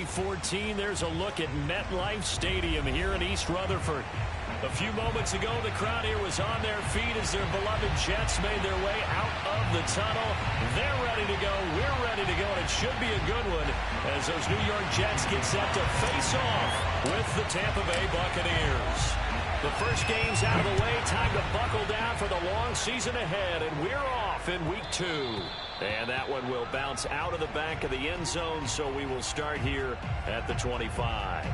2014. There's a look at MetLife Stadium here in East Rutherford. A few moments ago, the crowd here was on their feet as their beloved Jets made their way out of the tunnel. They're ready to go. We're ready to go, and it should be a good one as those New York Jets get set to face off with the Tampa Bay Buccaneers. The first game's out of the way. Time to buckle down for the long season ahead, and we're off in week 2. And that one will bounce out of the back of the end zone, so we will start here at the 25.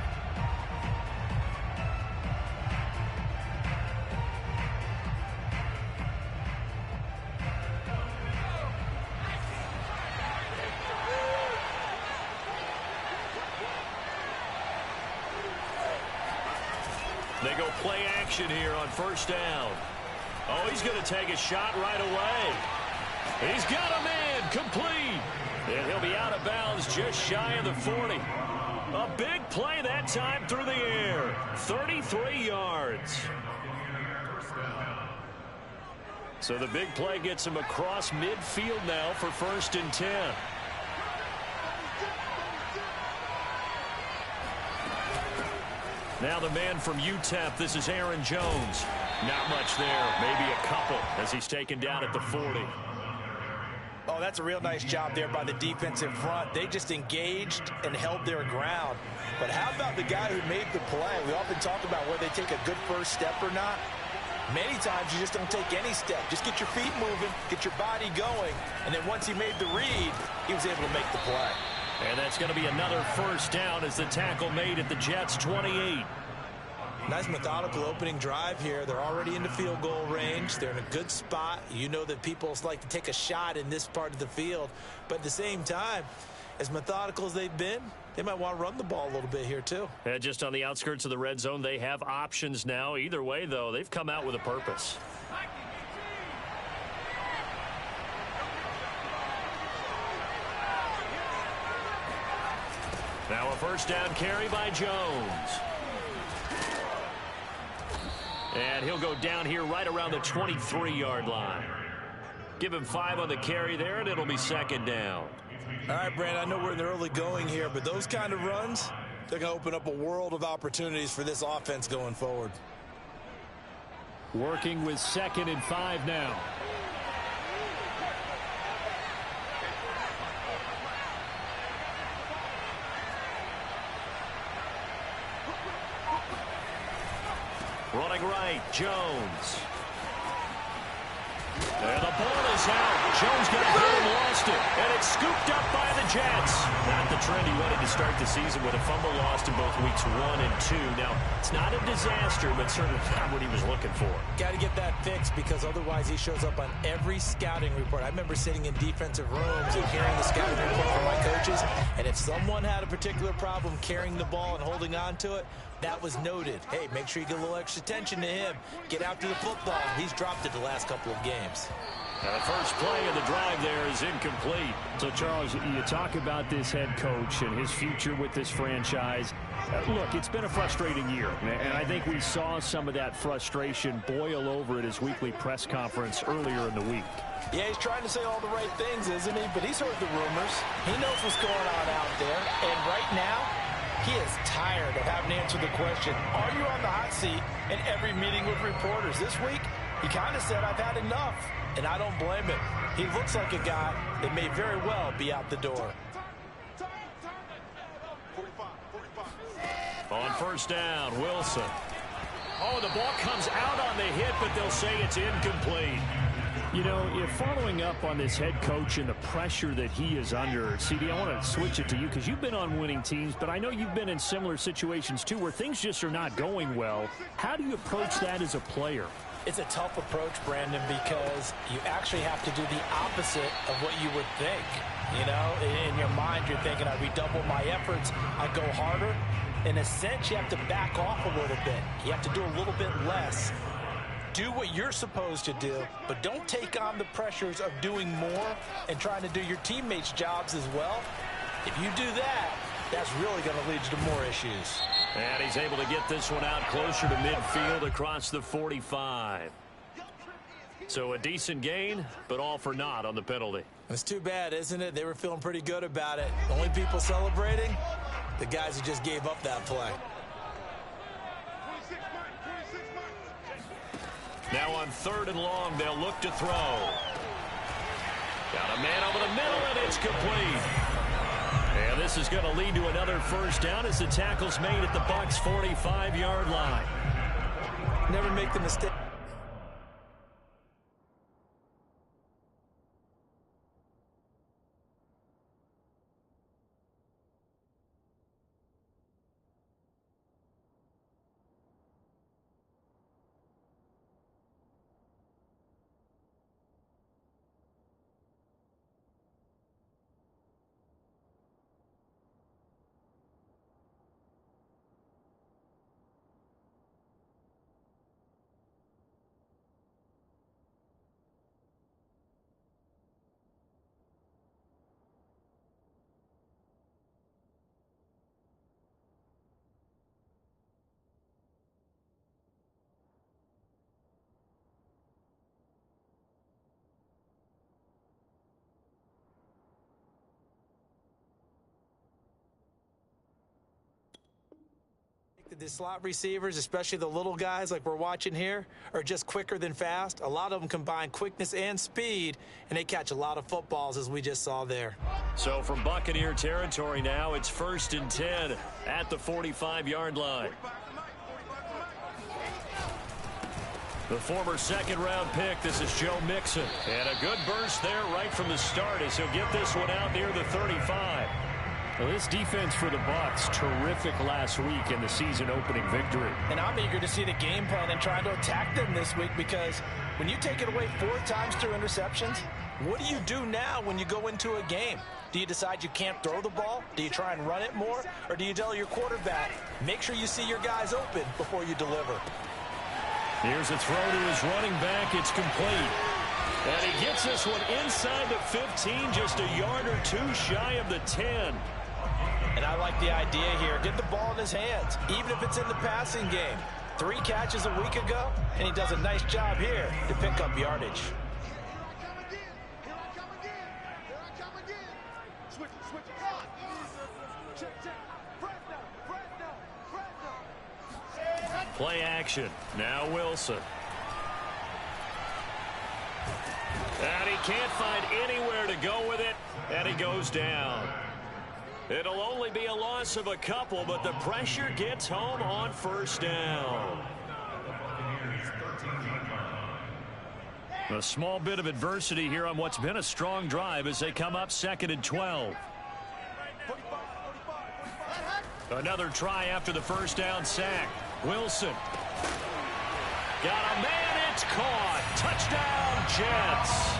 They go play action here on first down. Oh, he's going to take a shot right away. He's got a man complete. And he'll be out of bounds just shy of the 40. A big play that time through the air. 33 yards. So the big play gets him across midfield now for 1st and 10. Now the man from UTEP, this is Aaron Jones. Not much there, maybe a couple as he's taken down at the 40. Oh, that's a real nice job there by the defensive front. They just engaged and held their ground. But how about the guy who made the play? We often talk about whether they take a good first step or not. Many times you just don't take any step. Just get your feet moving, get your body going, and then once he made the read, he was able to make the play. And that's going to be another first down as the tackle made at the Jets' 28. Nice methodical opening drive here. They're already into field goal range. They're in a good spot. You know that people like to take a shot in this part of the field. But at the same time, as methodical as they've been, they might want to run the ball a little bit here too. And just on the outskirts of the red zone, they have options now. Either way, though, they've come out with a purpose. Now a first down carry by Jones. And he'll go down here right around the 23-yard line. Give him 5 on the carry there, and it'll be 2nd down. All right, Brandon, I know we're in the early going here, but those kind of runs, they're going to open up a world of opportunities for this offense going forward. Working with 2nd and 5 now. Running right, Jones. And the ball is out. Jones got hit and lost it. And it's scooped up by the Jets. Not the trend he wanted to start the season with a fumble lost in both weeks 1 and 2. Now, it's not a disaster, but certainly not what he was looking for. Got to get that fixed because otherwise he shows up on every scouting report. I remember sitting in defensive rooms and hearing the scouting report from my coaches. And if someone had a particular problem carrying the ball and holding on to it, that was noted. Hey, make sure you get a little extra attention to him. Get after the football. He's dropped it the last couple of games. Now the first play of the drive there is incomplete. So, Charles, you talk about this head coach and his future with this franchise. Look, it's been a frustrating year, and I think we saw some of that frustration boil over at his weekly press conference earlier in the week. Yeah, he's trying to say all the right things, isn't he? But he's heard the rumors. He knows what's going on out there. And right now, he is tired of having to answer the question, are you on the hot seat in every meeting with reporters? This week, he kind of said, I've had enough, and I don't blame him. He looks like a guy that may very well be out the door. On first down, Wilson. Oh, the ball comes out on the hit, but they'll say it's incomplete. You know, if following up on this head coach and the pressure that he is under, CD, I want to switch it to you because you've been on winning teams, but I know you've been in similar situations too where things just are not going well. How do you approach that as a player? It's a tough approach, Brandon, because you actually have to do the opposite of what you would think. You know, in your mind, you're thinking, I redouble my efforts, I go harder. In a sense, you have to back off a little bit. You have to do a little bit less. Do what you're supposed to do, but don't take on the pressures of doing more and trying to do your teammates' jobs as well. If you do that, that's really going to lead you to more issues. And he's able to get this one out closer to midfield across the 45. So a decent gain, but all for naught on the penalty. It's too bad, isn't it? They were feeling pretty good about it. The only people celebrating, the guys who just gave up that play. Now on 3rd and long, they'll look to throw. Got a man over the middle, and it's complete. And this is going to lead to another first down as the tackle's made at the Bucs' 45-yard line. Never make the mistake. The slot receivers, especially the little guys like we're watching here, are just quicker than fast. A lot of them combine quickness and speed, and they catch a lot of footballs, as we just saw there. So from Buccaneer territory now, it's 1st and 10 at the 45-yard line. The former second-round pick, this is Joe Mixon. And a good burst there right from the start as he'll get this one out near the 35. Well, this defense for the Bucs, terrific last week in the season-opening victory. And I'm eager to see the game plan and trying to attack them this week, because when you take it away 4 times through interceptions, what do you do now when you go into a game? Do you decide you can't throw the ball? Do you try and run it more? Or do you tell your quarterback, make sure you see your guys open before you deliver? Here's a throw to his running back. It's complete. And he gets this one inside the 15, just a yard or 2 shy of the 10. And I like the idea here. Get the ball in his hands, even if it's in the passing game. 3 catches a week ago, and he does a nice job here to pick up yardage. Play action. Now Wilson. And he can't find anywhere to go with it, and he goes down. It'll only be a loss of a couple, but the pressure gets home on 1st down. A small bit of adversity here on what's been a strong drive as they come up 2nd and 12. Another try after the 1st down sack. Wilson. Got a man, it's caught. Touchdown, Jets.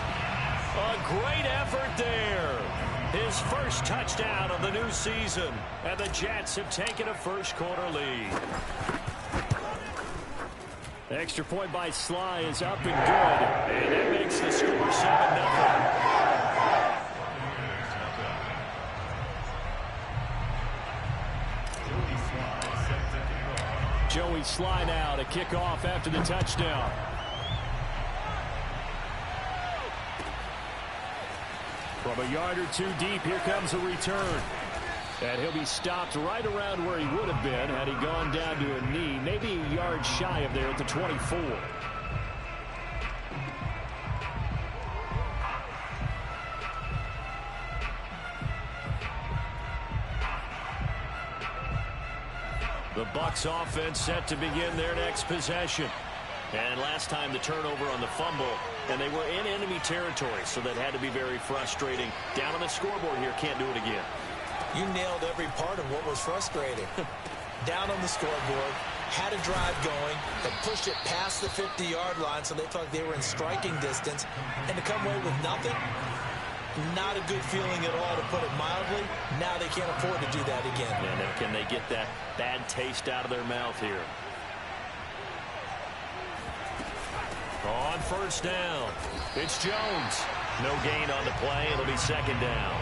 A great effort there. His first touchdown of the new season. And the Jets have taken a first-quarter lead. The extra point by Sly is up and good. And that makes the score 7-0. Joey Sly now to kick off after the touchdown. From a yard or 2 deep, here comes a return. And he'll be stopped right around where he would have been had he gone down to a knee, maybe a yard shy of there at the 24. The Bucs offense set to begin their next possession. And last time the turnover on the fumble, and they were in enemy territory, so that had to be very frustrating. Down on the scoreboard here, can't do it again. You nailed every part of what was frustrating. Down on the scoreboard, had a drive going, but pushed it past the 50-yard line, so they thought they were in striking distance. And to come away with nothing, not a good feeling at all, to put it mildly. Now they can't afford to do that again. Yeah, now can they get that bad taste out of their mouth here? On 1st down, it's Jones. No gain on the play. It'll be 2nd down.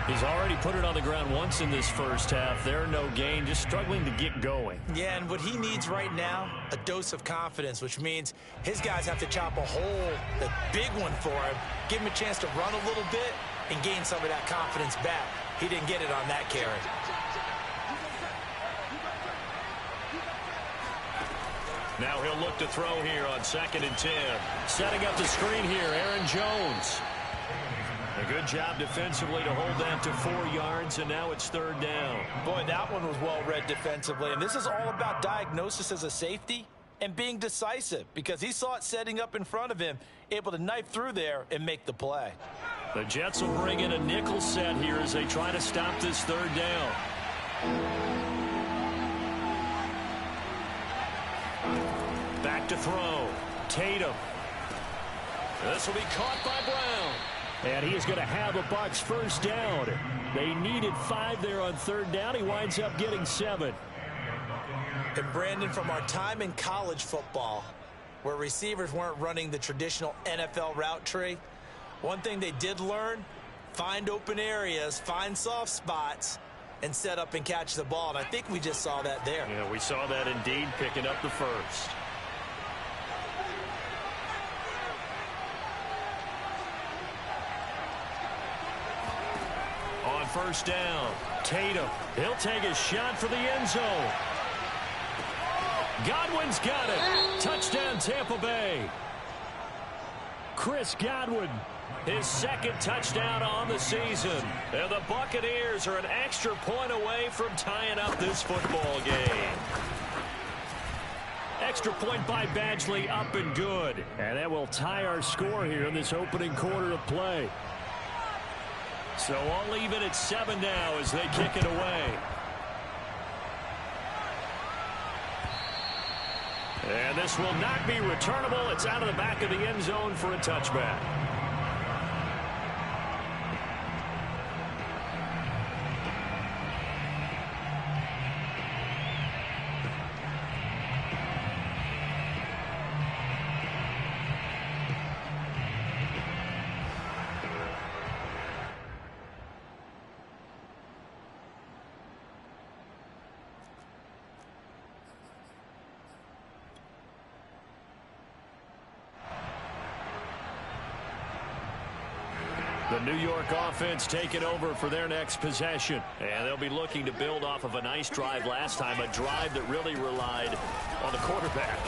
He's already put it on the ground once in this first half. There, no gain, just struggling to get going. Yeah, and what he needs right now, a dose of confidence, which means his guys have to chop a hole, the big one for him, give him a chance to run a little bit and gain some of that confidence back. He didn't get it on that carry. Now he'll look to throw here on 2nd and 10. Setting up the screen here, Aaron Jones. A good job defensively to hold that to 4 yards, and now it's 3rd down. Boy, that one was well read defensively, and this is all about diagnosis as a safety and being decisive, because he saw it setting up in front of him, able to knife through there and make the play. The Jets will bring in a nickel set here as they try to stop this 3rd down. Back to throw. Tatum. This will be caught by Brown. And he is going to have a Bucs 1st down. They needed 5 there on 3rd down. He winds up getting 7. And Brandon, from our time in college football, where receivers weren't running the traditional NFL route tree, one thing they did learn, find open areas, find soft spots, and set up and catch the ball. And I think we just saw that there. Yeah, we saw that indeed, picking up the 1st. On 1st down, Tatum. He'll take a shot for the end zone. Godwin's got it. Touchdown, Tampa Bay. Chris Godwin, his 2nd touchdown on the season. And the Buccaneers are an extra point away from tying up this football game. Extra point by Badgley, up and good. And that will tie our score here in this opening quarter of play. So I'll leave it at 7 now as they kick it away. And this will not be returnable. It's out of the back of the end zone for a touchback. The New York offense taking over for their next possession. And they'll be looking to build off of a nice drive last time, a drive that really relied on the quarterback.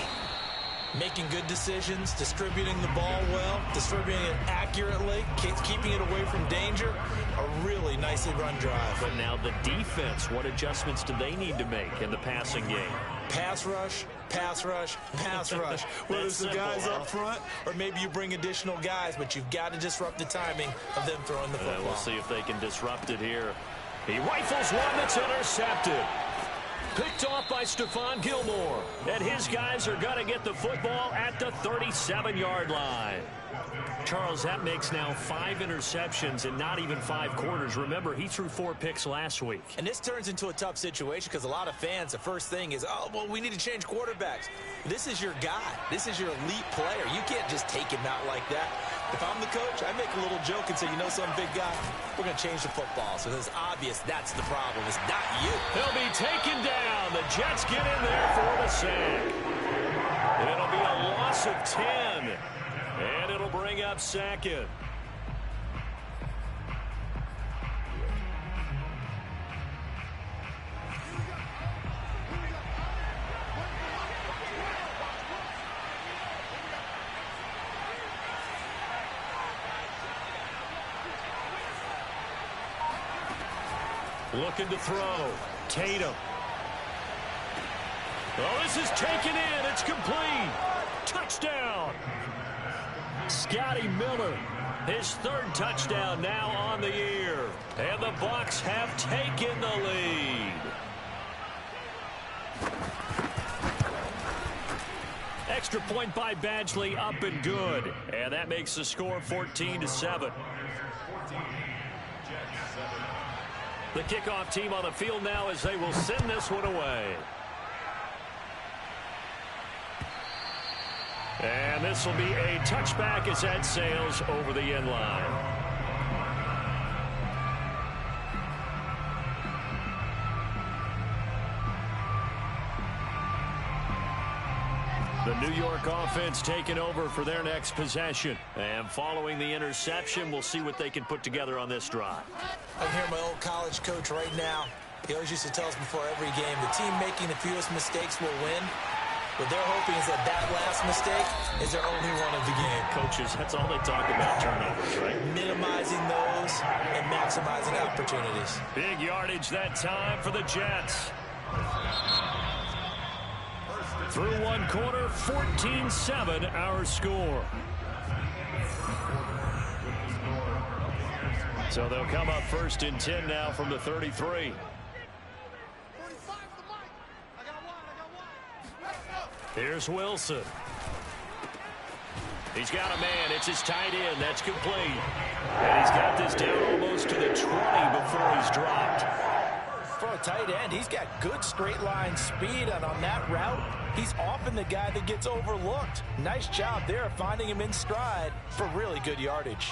Making good decisions, distributing the ball well, distributing it accurately, keeping it away from danger. A really nicely run drive. But now the defense, what adjustments do they need to make in the passing game? Pass rush, pass rush, pass rush. Whether it's the guys up front or maybe you bring additional guys, but you've got to disrupt the timing of them throwing the football. We'll see if they can disrupt it here. He rifles one that's intercepted. Picked off by Stephon Gilmore. And his guys are going to get the football at the 37-yard line. Charles, that makes now 5 interceptions in not even 5 quarters. Remember, he threw 4 picks last week. And this turns into a tough situation because a lot of fans, the first thing is, oh, well, we need to change quarterbacks. This is your guy. This is your elite player. You can't just take him out like that. If I'm the coach, I make a little joke and say, you know, some big guy, we're going to change the football. So it's obvious that's the problem. It's not you. He'll be taken down. The Jets get in there for the sack. It'll be a loss of 10. And it'll bring up 2nd. Looking to throw. Tatum. Oh, this is taken in. It's complete. Touchdown. Scotty Miller, his 3rd touchdown now on the year. And the Bucs have taken the lead. Extra point by Badgley, up and good. And that makes the score 14-7. The kickoff team on the field now as they will send this one away. And this will be a touchback as that sails over the end line. The New York offense taking over for their next possession. And following the interception, we'll see what they can put together on this drive. I'm here, my old college coach right now. He always used to tell us before every game, the team making the fewest mistakes will win. What they're hoping is that last mistake is their only one of the game. Coaches, that's all they talk about, turnovers, right? Minimizing those and maximizing opportunities. Big yardage that time for the Jets. Through one quarter, 14-7 our score. So they'll come up 1st and 10 now from the 33. Here's Wilson. He's got a man. It's his tight end. That's complete. And he's got this down almost to the 20 before he's dropped. For a tight end, he's got good straight line speed, and on that route, he's often the guy that gets overlooked. Nice job there finding him in stride for really good yardage.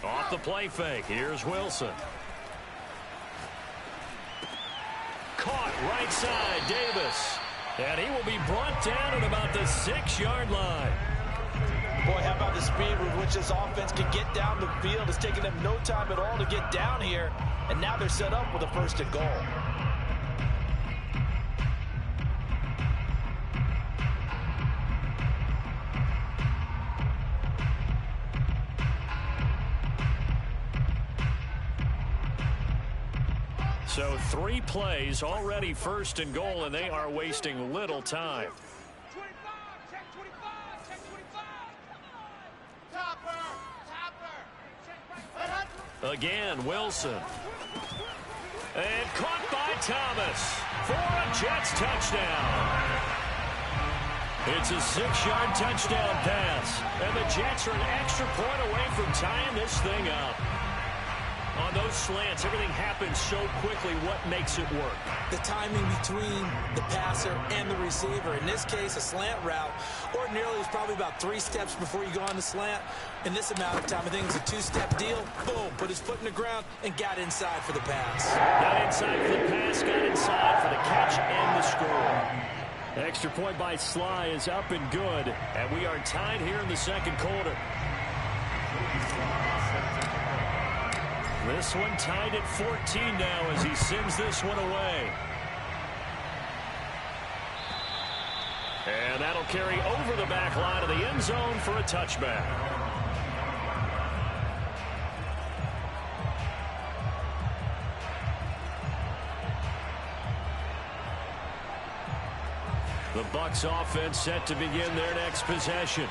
Off the play fake. Here's Wilson. Caught right side, Davis. And he will be brought down at about the 6-yard line. Boy, how about the speed with which this offense can get down the field? It's taken them no time at all to get down here. And now they're set up with a 1st and goal. So 3 plays already 1st and goal, and they are wasting little time. Again, Wilson. And caught by Thomas for a Jets touchdown. It's a 6-yard touchdown pass, and the Jets are an extra point away from tying this thing up. On those slants, everything happens so quickly. What makes it work? The timing between the passer and the receiver. In this case, a slant route. Ordinarily, it's probably about 3 steps before you go on the slant. In this amount of time, I think it's a 2-step deal. Boom, put his foot in the ground and got inside for the pass. Got inside for the pass, got inside for the catch and the score. Extra point by Sly is up and good. And we are tied here in the 2nd quarter. This one tied at 14 now as he sends this one away. And that'll carry over the back line of the end zone for a touchback. The Bucs offense set to begin their next possession.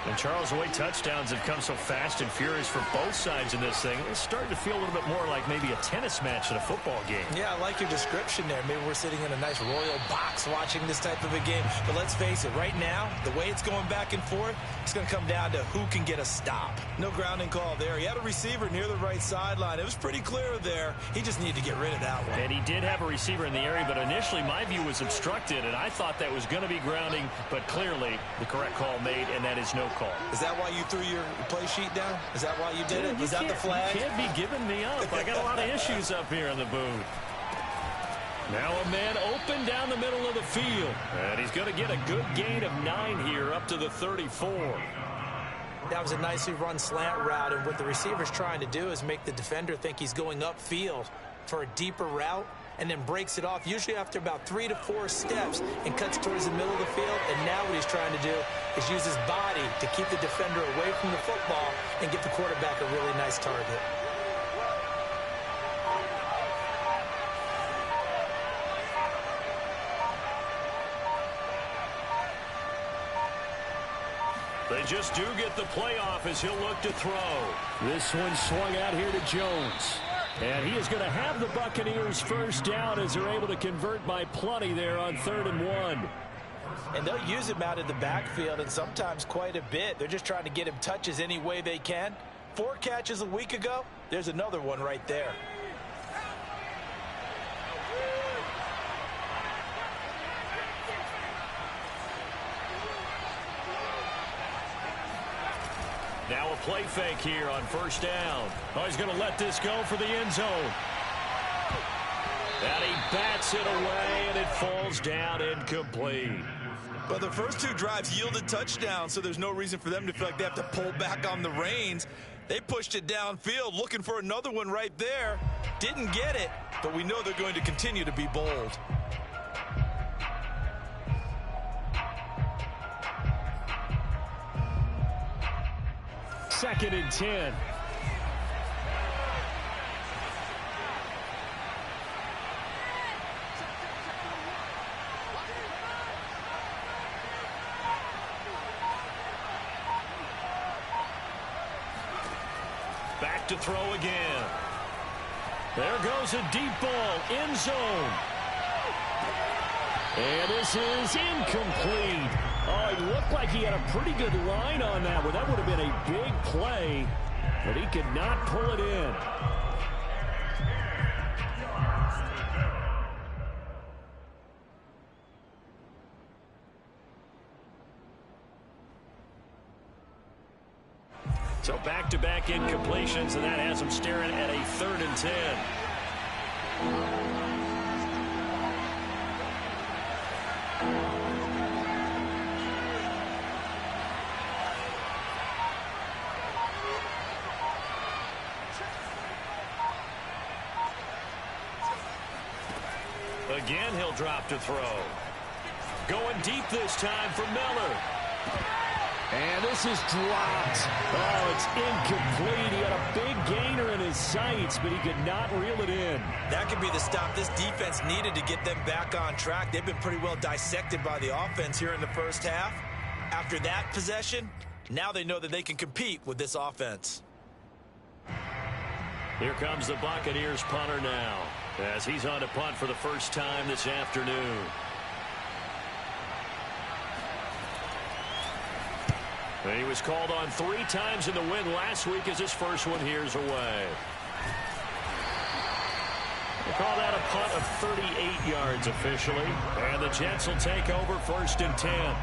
And Charles, the way touchdowns have come so fast and furious for both sides in this thing, it's starting to feel a little bit more like maybe a tennis match in a football game. Yeah, I like your description there. Maybe we're sitting in a nice royal box watching this type of a game. But let's face it, right now, the way it's going back and forth, it's going to come down to who can get a stop. No grounding call there. He had a receiver near the right sideline. It was pretty clear there. He just needed to get rid of that one. And he did have a receiver in the area, but initially my view was obstructed, and I thought that was going to be grounding, but clearly the correct call made, and that is no call. Is that why you threw your play sheet down? Is that why you did it? Was that the flag? You can't be giving me up. I got a lot of issues up here in the booth. Now a man open down the middle of the field. And he's going to get a good gain of 9 here up to the 34. That was a nicely run slant route, and what the receiver's trying to do is make the defender think he's going upfield for a deeper route, and then breaks it off, usually after about 3 to 4 steps, and cuts towards the middle of the field. And now what he's trying to do is use his body to keep the defender away from the football and get the quarterback a really nice target. They just do get the playoff as he'll look to throw. This one swung out here to Jones. And he is going to have the Buccaneers first down as they're able to convert by plenty there on 3rd and 1. And they'll use him out in the backfield, and sometimes quite a bit. They're just trying to get him touches any way they can. 4 catches a week ago. There's another one right there. Now a play fake here on 1st down. Oh, he's going to let this go for the end zone. And he bats it away, and it falls down incomplete. But the first 2 drives yielded touchdowns, so there's no reason for them to feel like they have to pull back on the reins. They pushed it downfield, looking for another one right there. Didn't get it, but we know they're going to continue to be bold. Second and 10. Back to throw again. There goes a deep ball, end zone. And this is incomplete. Oh, it looked like he had a pretty good line on that one. That would have been a big play, but he could not pull it in. So back-to-back incompletions, and that has him staring at a 3rd and 10. Again, he'll drop to throw. Going deep this time for Miller. And this is dropped. Oh, it's incomplete. He had a big gainer in his sights, but he could not reel it in. That could be the stop this defense needed to get them back on track. They've been pretty well dissected by the offense here in the first half. After that possession, now they know that they can compete with this offense. Here comes the Buccaneers punter now, as he's on to punt for the first time this afternoon. He was called on 3 times in the win last week as his first one here's away. We'll call that a punt of 38 yards officially. And the Jets will take over 1st and 10.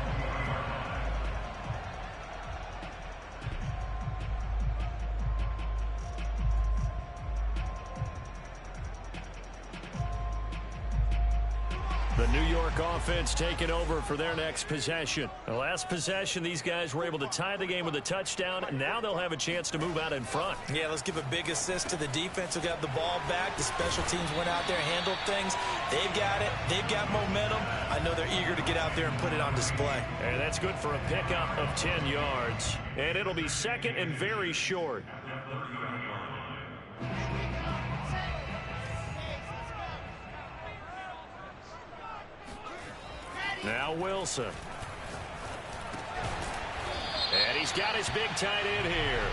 The New York offense taking over for their next possession. The last possession, these guys were able to tie the game with a touchdown, and now they'll have a chance to move out in front. Yeah, let's give a big assist to the defense who got the ball back. The special teams went out there and handled things. They've got it. They've got momentum. I know they're eager to get out there and put it on display. And that's good for a pickup of 10 yards. And it'll be second and very short. Now Wilson. And he's got his big tight end here.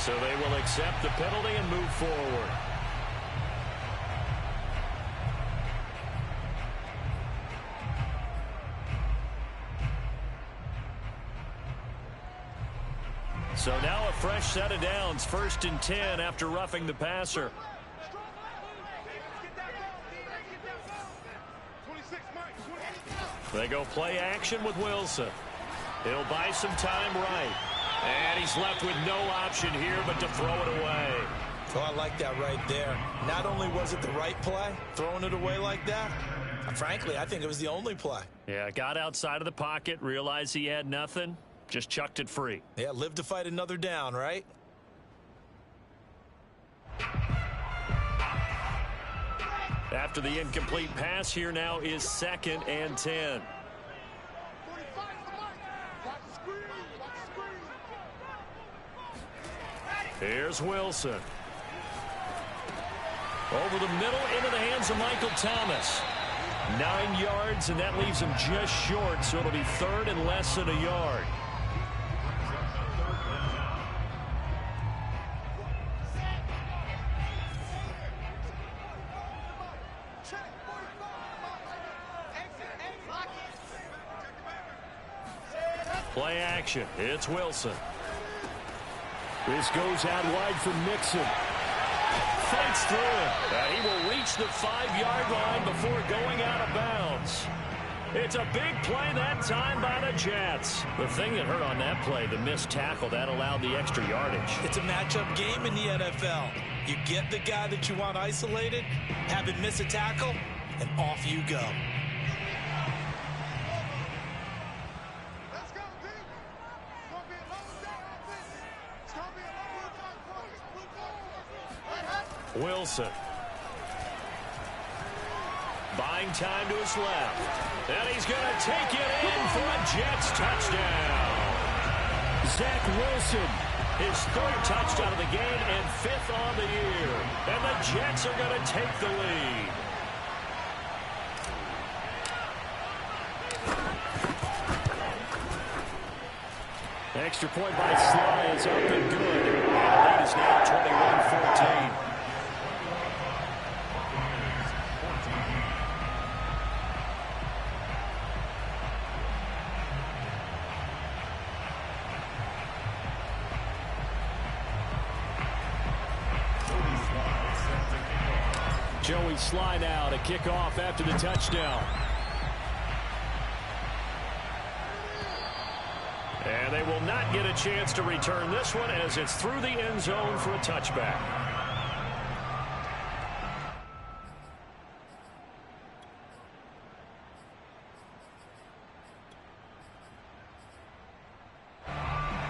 So they will accept the penalty and move forward. So now a fresh set of downs, 1st and 10 after roughing the passer. They go play action with Wilson. He'll buy some time right. And he's left with no option here but to throw it away. Oh, I like that right there. Not only was it the right play, throwing it away like that, frankly, I think it was the only play. Yeah, got outside of the pocket, realized he had nothing, just chucked it free. Yeah, live to fight another down, right? After the incomplete pass, here now is 2nd and 10. Here's Wilson. Over the middle, into the hands of Michael Thomas. 9 yards, and that leaves him just short, so it'll be 3rd and less than a yard. Play action. It's Wilson. This goes out wide for Mixon. Fights through it. And he will reach the 5-yard line before going out of bounds. It's a big play that time by the Jets. The thing that hurt on that play, the missed tackle, that allowed the extra yardage. It's a matchup game in the NFL. You get the guy that you want isolated, have him miss a tackle, and off you go. Wilson. Buying time to his left. And he's going to take it in for a Jets touchdown. Zach Wilson, his third touchdown of the game and fifth on the year. And the Jets are going to take the lead. Extra point by Sly is up and good. And the lead is now 21-14. Joey Sly now to kick off after the touchdown. And they will not get a chance to return this one as it's through the end zone for a touchback.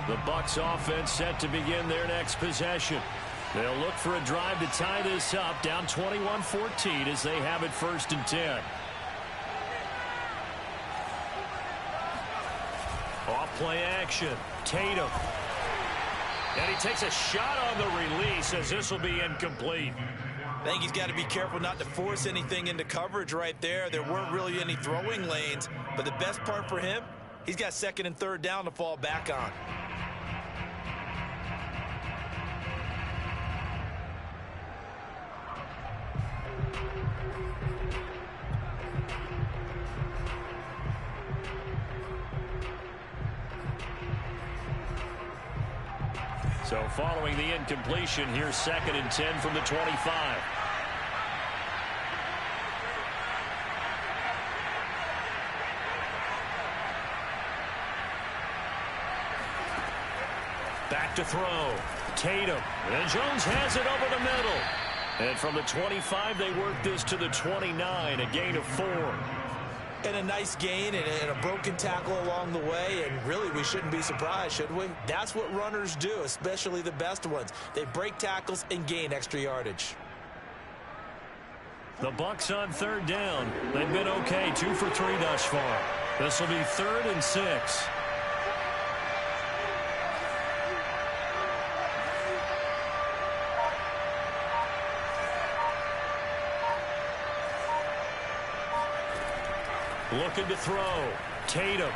The Bucs offense set to begin their next possession. They'll look for a drive to tie this up, down 21-14 as they have it 1st and 10. Off play action. Tatum. And he takes a shot on the release as this will be incomplete. I think he's got to be careful not to force anything into coverage right there. There weren't really any throwing lanes, but the best part for him, he's got 2nd and 3rd down to fall back on. So following the incompletion, here's 2nd and 10 from the 25. Back to throw. Tatum. And Jones has it over the middle. And from the 25, they work this to the 29, a gain of 4. And a nice gain and a broken tackle along the way, and really we shouldn't be surprised, should we? That's what runners do, especially the best ones. They break tackles and gain extra yardage. The Bucs on 3rd down. They've been okay, 2 for 3 thus far. This will be 3rd and 6. Looking to throw. Tatum.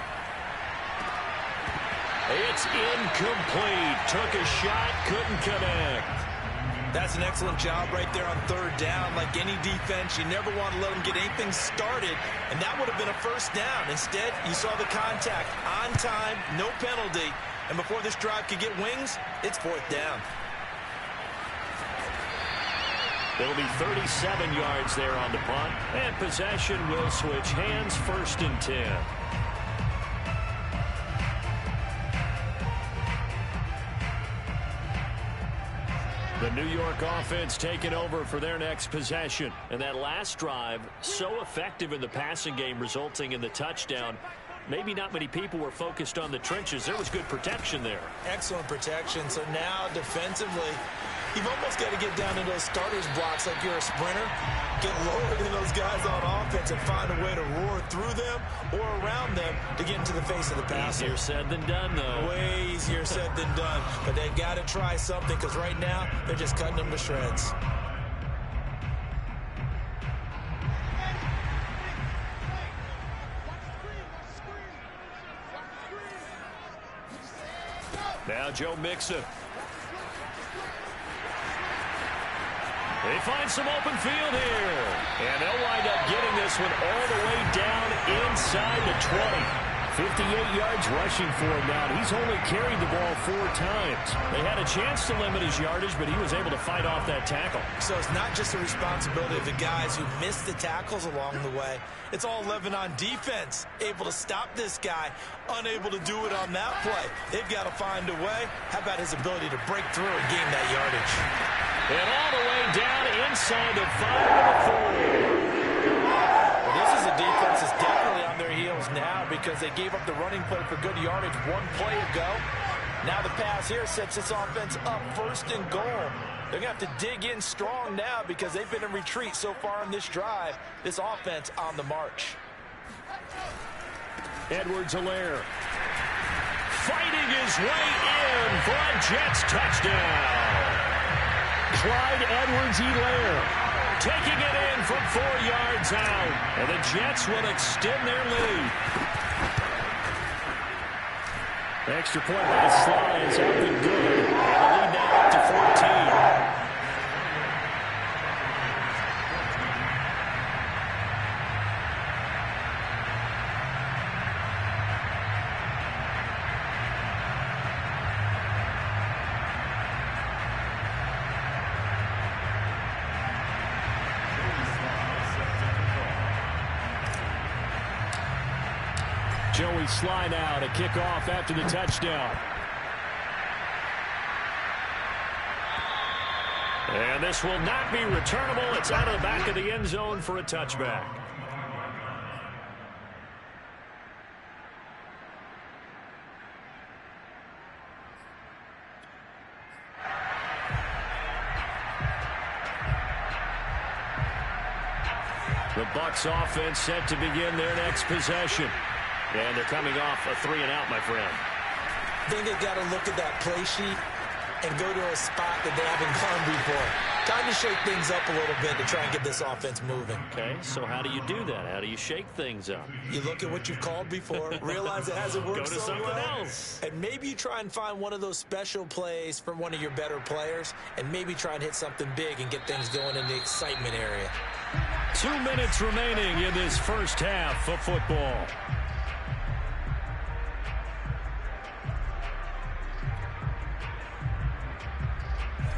It's incomplete. Took a shot, couldn't connect. That's an excellent job right there on 3rd down. Like any defense, you never want to let them get anything started, and that would have been a 1st down. Instead, you saw the contact on time, no penalty, and before this drive could get wings, it's 4th down. It'll be 37 yards there on the punt. And possession will switch hands, 1st and 10. The New York offense taking over for their next possession. And that last drive, so effective in the passing game, resulting in the touchdown. Maybe not many people were focused on the trenches. There was good protection there. Excellent protection. So now defensively, you've almost got to get down to those starters blocks like you're a sprinter. Get lower than those guys on offense and find a way to roar through them or around them to get into the face of the passer. Easier said than done, though. Way easier said than done. But they've got to try something because right now they're just cutting them to shreds. Now Joe Mixon. They find some open field here. And they'll wind up getting this one all the way down inside the 20. 58 yards rushing for him now. He's only carried the ball 4 times. They had a chance to limit his yardage, but he was able to fight off that tackle. So it's not just the responsibility of the guys who missed the tackles along the way. It's all 11 on defense, able to stop this guy, unable to do it on that play. They've got to find a way. How about his ability to break through and gain that yardage? And all the way down inside the 5 of the 4. Well, this is a defense that's definitely on their heels now because they gave up the running play for good yardage 1 play ago. Now the pass here sets this offense up 1st and goal. They're going to have to dig in strong now because they've been in retreat so far in this drive. This offense on the march. Edwards-Helaire fighting his way in for a Jets touchdown. Clyde Edwards-Helaire taking it in from 4 yards out. And the Jets will extend their lead. Extra point by Sly is up and good. And the lead now up to 14. Joey Sly now to kick off after the touchdown. And this will not be returnable. It's out of the back of the end zone for a touchback. The Bucs offense set to begin their next possession. And they're coming off a 3-and-out, my friend. I think they've got to look at that play sheet and go to a spot that they haven't gone before. Time to shake things up a little bit to try and get this offense moving. Okay, so how do you do that? How do you shake things up? You look at what you've called before, realize it hasn't worked go to so something well, else. and maybe you try and find one of those special plays from one of your better players, and maybe try and hit something big and get things going in the excitement area. 2 minutes remaining in this first half of football.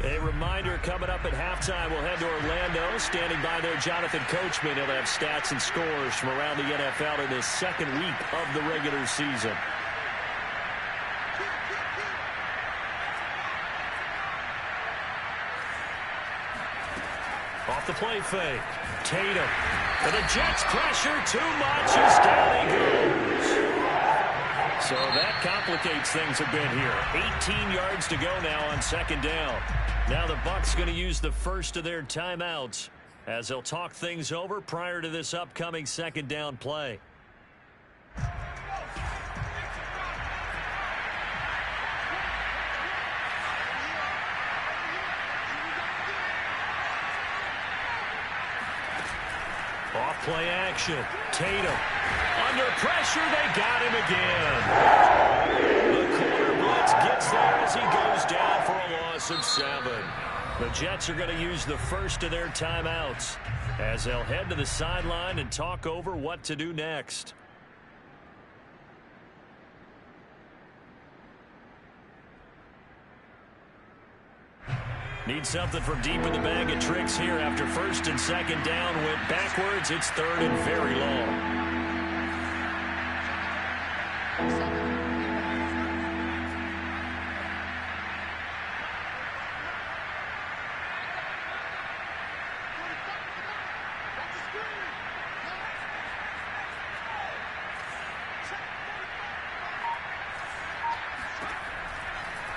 A reminder, coming up at halftime, we'll head to Orlando. Standing by there, Jonathan Coachman. He'll have stats and scores from around the NFL in this second week of the regular season. Off the play fake. Tatum. And the Jets pressure too much as down he goes. So that complicates things a bit here. 18 yards to go now on second down. Now the Bucs going to use the first of their timeouts as they'll talk things over prior to this upcoming second down play. Off play action. Tatum. Under pressure, they got him again. The corner blitz gets there as he goes down for a loss of 7. The Jets are going to use the first of their timeouts as they'll head to the sideline and talk over what to do next. Need something from deep in the bag of tricks here after first and second down went backwards. It's third and very long.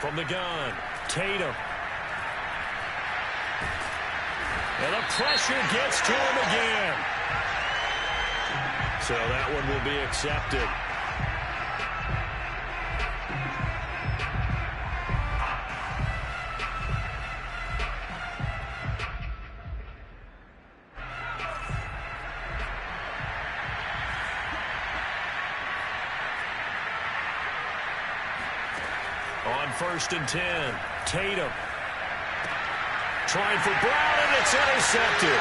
From the gun, Tatum. And the pressure gets to him again. So that one will be accepted. On 1st and 10, Tatum. Trying for Brown, and it's intercepted.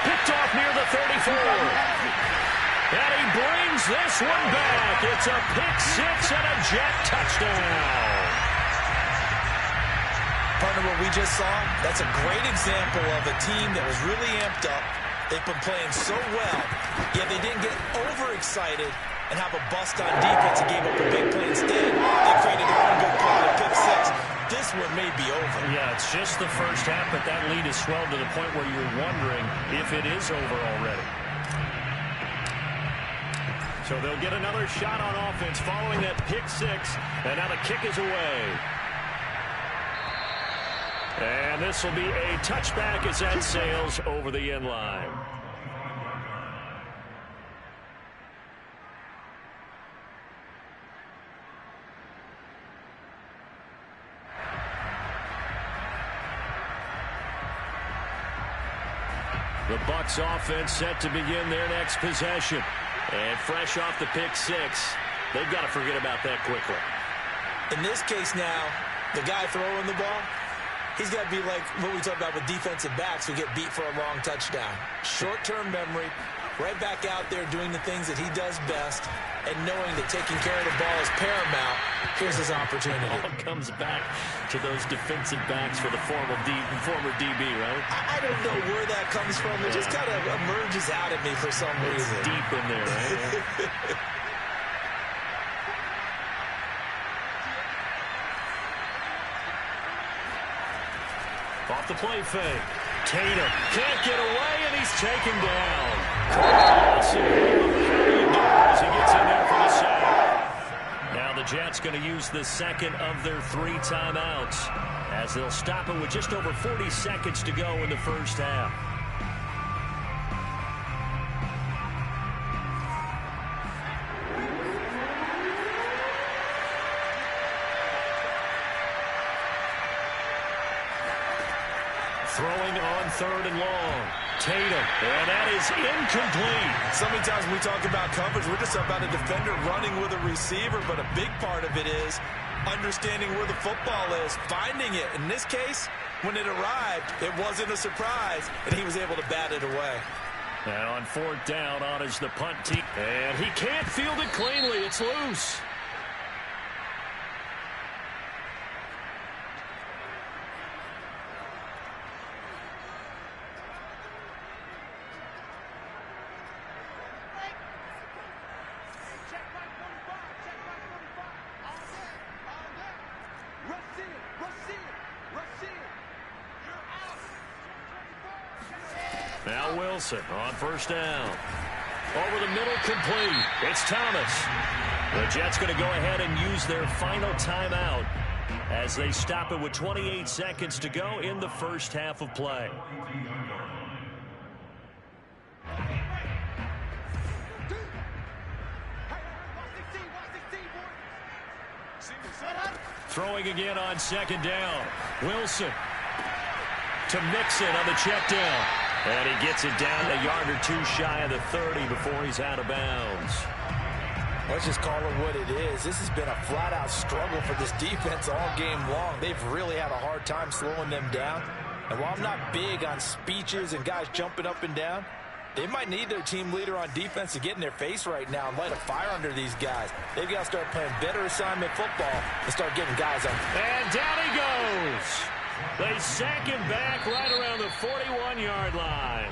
Picked off near the 34. And he brings this one back. It's a pick-6 and a Jet touchdown. Partner, what we just saw, that's a great example of a team that was really amped up. They've been playing so well, yet they didn't get overexcited and have a bust on defense and gave up a big play. Instead, they created their own good play, a pick-6. This one may be over. Yeah, it's just the first half, but that lead has swelled to the point where you're wondering if it is over already. So they'll get another shot on offense following that pick-6, and now the kick is away. And this will be a touchback as that sails over the end line. The Bucs offense set to begin their next possession. And fresh off the pick six, they've got to forget about that quickly. In this case now, the guy throwing the ball, he's got to be like what we talked about with defensive backs who get beat for a long touchdown. Short-term memory, right back out there doing the things that he does best, and knowing that taking care of the ball is paramount. Here's his opportunity. It all comes back to those defensive backs for the former DB, right? I don't know where that comes from. It just kind of emerges out of me for some reason. It's deep in there, right? Off the play fake. Tatum can't get away, and he's taken down. As he gets in there for the sack. Now the Jets going to use the second of their 3 timeouts as they'll stop it with just over 40 seconds to go in the first half. Throwing on 3rd and long. Tatum, and that is incomplete. So many times when we talk about coverage, we're just about a defender running with a receiver, but a big part of it is understanding where the football is, finding it. In this case, when it arrived, it wasn't a surprise, and he was able to bat it away. And on 4th down, on is the punt team. And he can't field it cleanly. It's loose. Now Wilson on 1st down. Over the middle, complete. It's Thomas. The Jets going to go ahead and use their final timeout as they stop it with 28 seconds to go in the first half of play. Throwing again on 2nd down. Wilson to Mixon on the check down. And he gets it down a yard or 2 shy of the 30 before he's out of bounds. Let's just call it what it is. This has been a flat-out struggle for this defense all game long. They've really had a hard time slowing them down. And while I'm not big on speeches and guys jumping up and down, they might need their team leader on defense to get in their face right now and light a fire under these guys. They've got to start playing better assignment football and start getting guys on. And down he goes. They sack him back right around the 41-yard line.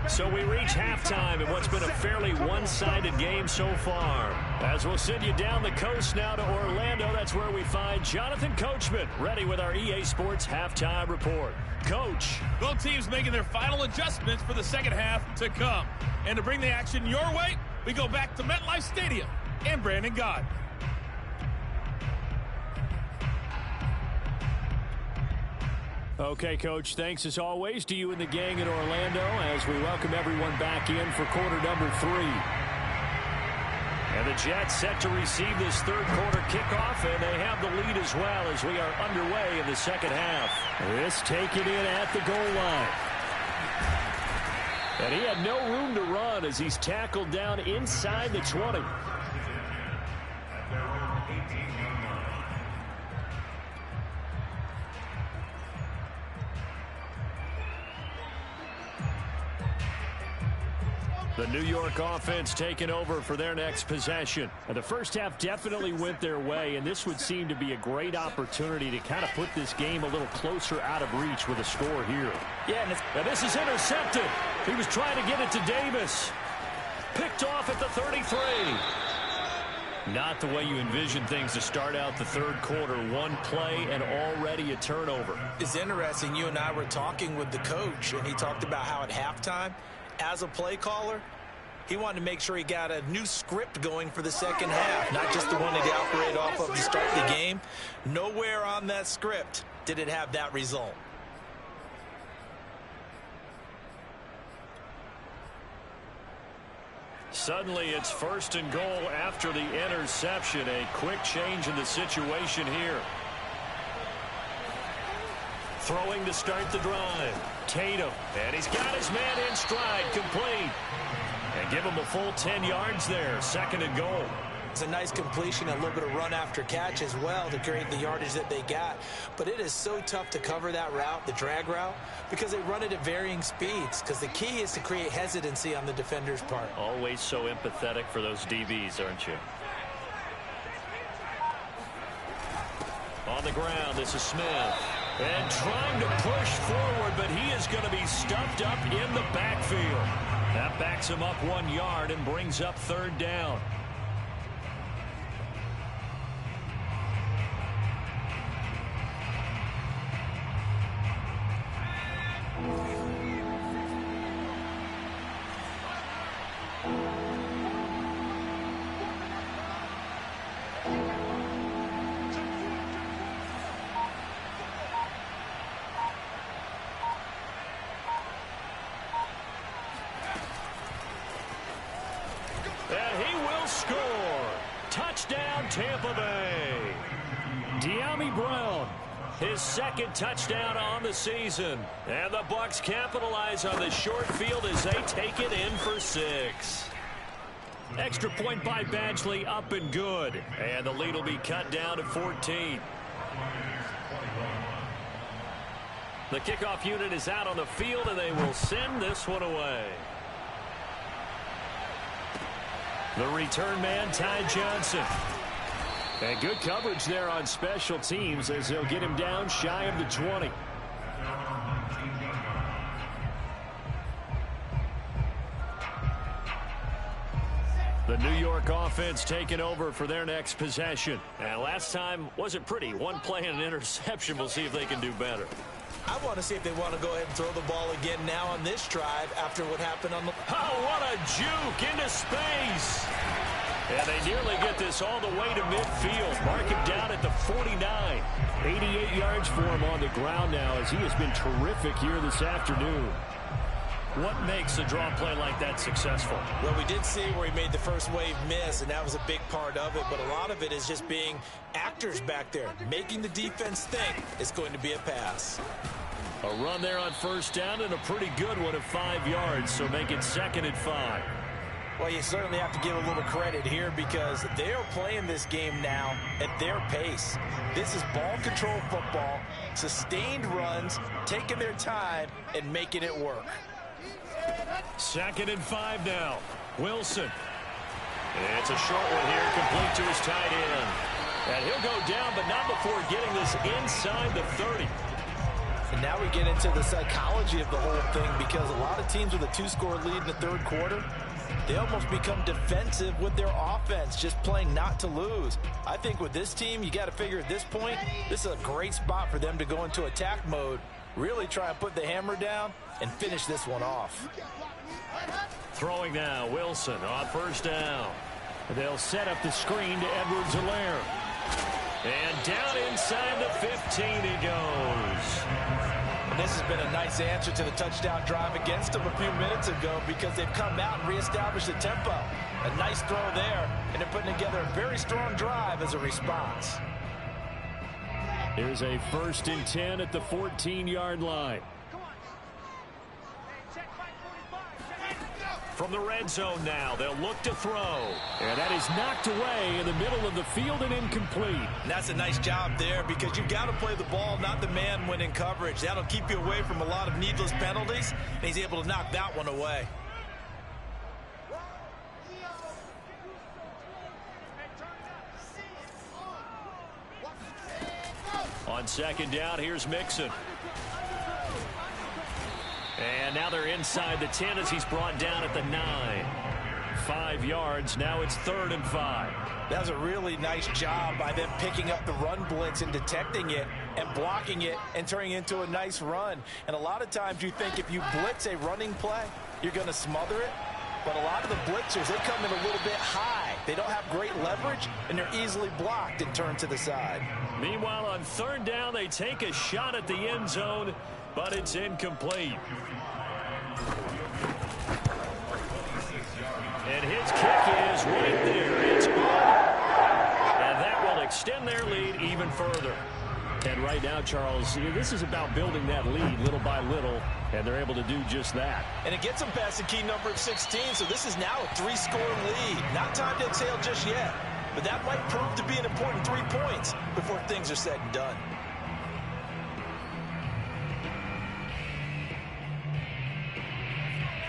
So we reach halftime in what's been a fairly one-sided game so far. As we'll send you down the coast now to Orlando, that's where we find Jonathan Coachman ready with our EA Sports Halftime Report. Coach. Both teams making their final adjustments for the second half to come. And to bring the action your way, we go back to MetLife Stadium and Brandon Gott. Okay, Coach, thanks as always to you and the gang in Orlando as we welcome everyone back in for quarter number 3. And the Jets set to receive this 3rd quarter kickoff, and they have the lead as well as we are underway in the second half. This taken in at the goal line. And he had no room to run as he's tackled down inside the 20. The New York offense taking over for their next possession. And the first half definitely went their way, and this would seem to be a great opportunity to kind of put this game a little closer out of reach with a score here. Yeah, and this is intercepted. He was trying to get it to Davis. Picked off at the 33. Not the way you envision things to start out the 3rd quarter. One play and already a turnover. It's interesting. You and I were talking with the coach, and he talked about how at halftime, as a play caller, He wanted to make sure he got a new script going for the second half, not just the one that he operated off of to start the game. Nowhere on that script did it have that result. Suddenly it's 1st and goal after the interception. A quick change in the situation here. Throwing to start the drive. Tatum. And he's got his man in stride. Complete. And give him a full 10 yards there. 2nd and goal. It's a nice completion, a little bit of run after catch as well to create the yardage that they got. But it is so tough to cover that route, the drag route, because they run it at varying speeds. Because the key is to create hesitancy on the defender's part. Always so empathetic for those DBs, aren't you? On the ground, this is Smith. And trying to push forward, but he is going to be stuffed up in the backfield. That backs him up 1 yard and brings up 3rd down. And he will score. Touchdown, Tampa Bay. De'Ami Brown, his 2nd touchdown on the season. And the Bucs capitalize on the short field as they take it in for 6. Extra point by Badgley, up and good. And the lead will be cut down to 14. The kickoff unit is out on the field, and they will send this one away. The return man, Ty Johnson. And good coverage there on special teams as they'll get him down shy of the 20. The New York offense taking over for their next possession. And last time wasn't pretty. One play and an interception. We'll see if they can do better. I want to see if they want to go ahead and throw the ball again now on this drive after what happened on the... Oh, what a juke into space. And they nearly get this all the way to midfield. Mark him down at the 49. 88 yards for him on the ground now as he has been terrific here this afternoon. What makes a draw play like that successful? Well, we did see where he made the first wave miss, and that was a big part of it. But a lot of it is just being actors back there, making the defense think it's going to be a pass. A run there on 1st down and a pretty good one of 5 yards, so make it 2nd and 5. Well, you certainly have to give a little credit here because they are playing this game now at their pace. This is ball control football, sustained runs, taking their time, and making it work. 2nd and 5 now. Wilson. It's a short one here, complete to his tight end. And he'll go down, but not before getting this inside the 30. And now we get into the psychology of the whole thing because a lot of teams with a 2-score lead in the 3rd quarter, they almost become defensive with their offense, just playing not to lose. I think with this team, you got to figure at this point, this is a great spot for them to go into attack mode, really try and put the hammer down and finish this one off. Throwing now, Wilson on 1st down. They'll set up the screen to Edwards-Helaire. And down inside the 15 he goes. And this has been a nice answer to the touchdown drive against them a few minutes ago because they've come out and reestablished the tempo. A nice throw there, and they're putting together a very strong drive as a response. Here's a 1st and 10 at the 14-yard line. From the red zone now, they'll look to throw. And that is knocked away in the middle of the field and incomplete. And that's a nice job there because you've got to play the ball, not the man when in coverage. That'll keep you away from a lot of needless penalties, and he's able to knock that one away. On 2nd down, here's Mixon. And now they're inside the 10 as he's brought down at the 9. 5 yards. Now it's 3rd and 5. That was a really nice job by them picking up the run blitz and detecting it and blocking it and turning it into a nice run. And a lot of times you think if you blitz a running play, you're going to smother it. But a lot of the blitzers, they come in a little bit high. They don't have great leverage, and they're easily blocked and turned to the side. Meanwhile, on third down, they take a shot at the end zone, but it's incomplete. And his kick is right there. It's good. And that will extend their lead even further. And right now, Charles, this is about building that lead little by little, and they're able to do just that. And it gets them past the key number of 16, so this is now a 3-score lead. Not time to exhale just yet, but that might prove to be an important 3 points before things are said and done.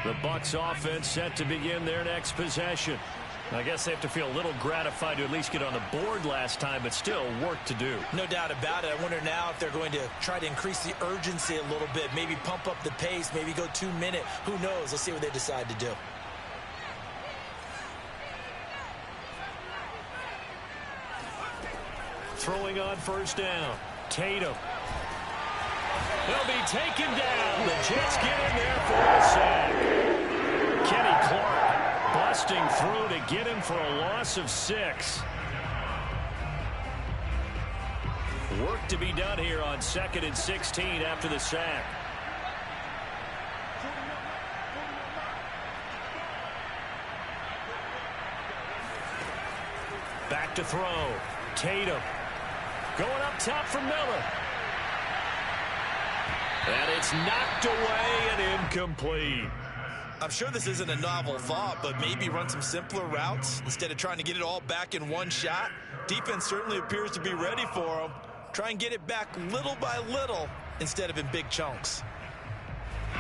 The Bucs offense set to begin their next possession. I guess they have to feel a little gratified to at least get on the board last time, but still work to do. No doubt about it. I wonder now if they're going to try to increase the urgency a little bit, maybe pump up the pace, maybe go 2-minute. Who knows? Let's see what they decide to do. Throwing on first down. Tatum. He'll be taken down. The Jets get in there for a sack. Kenny Clark busting through to get him for a loss of 6. Work to be done here on 2nd and 16 after the sack. Back to throw. Tatum. Going up top for Miller. And it's knocked away and incomplete. I'm sure this isn't a novel thought, but maybe run some simpler routes instead of trying to get it all back in one shot. Defense certainly appears to be ready for them. Try and get it back little by little instead of in big chunks.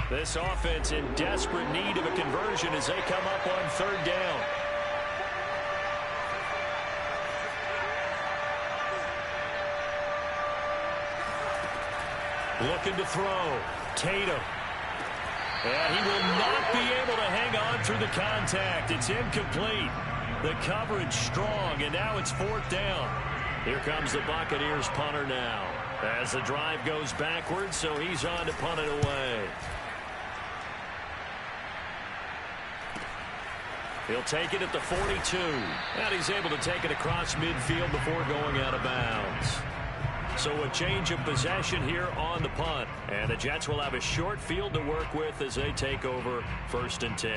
This offense in desperate need of a conversion as they come up on third down. Looking to throw. Tatum. And he will not be able to hang on through the contact. It's incomplete. The coverage strong, and now it's fourth down. Here comes the Buccaneers punter now. As the drive goes backwards, so he's on to punt it away. He'll take it at the 42. And he's able to take it across midfield before going out of bounds. So a change of possession here on the punt. And the Jets will have a short field to work with as they take over 1st and 10.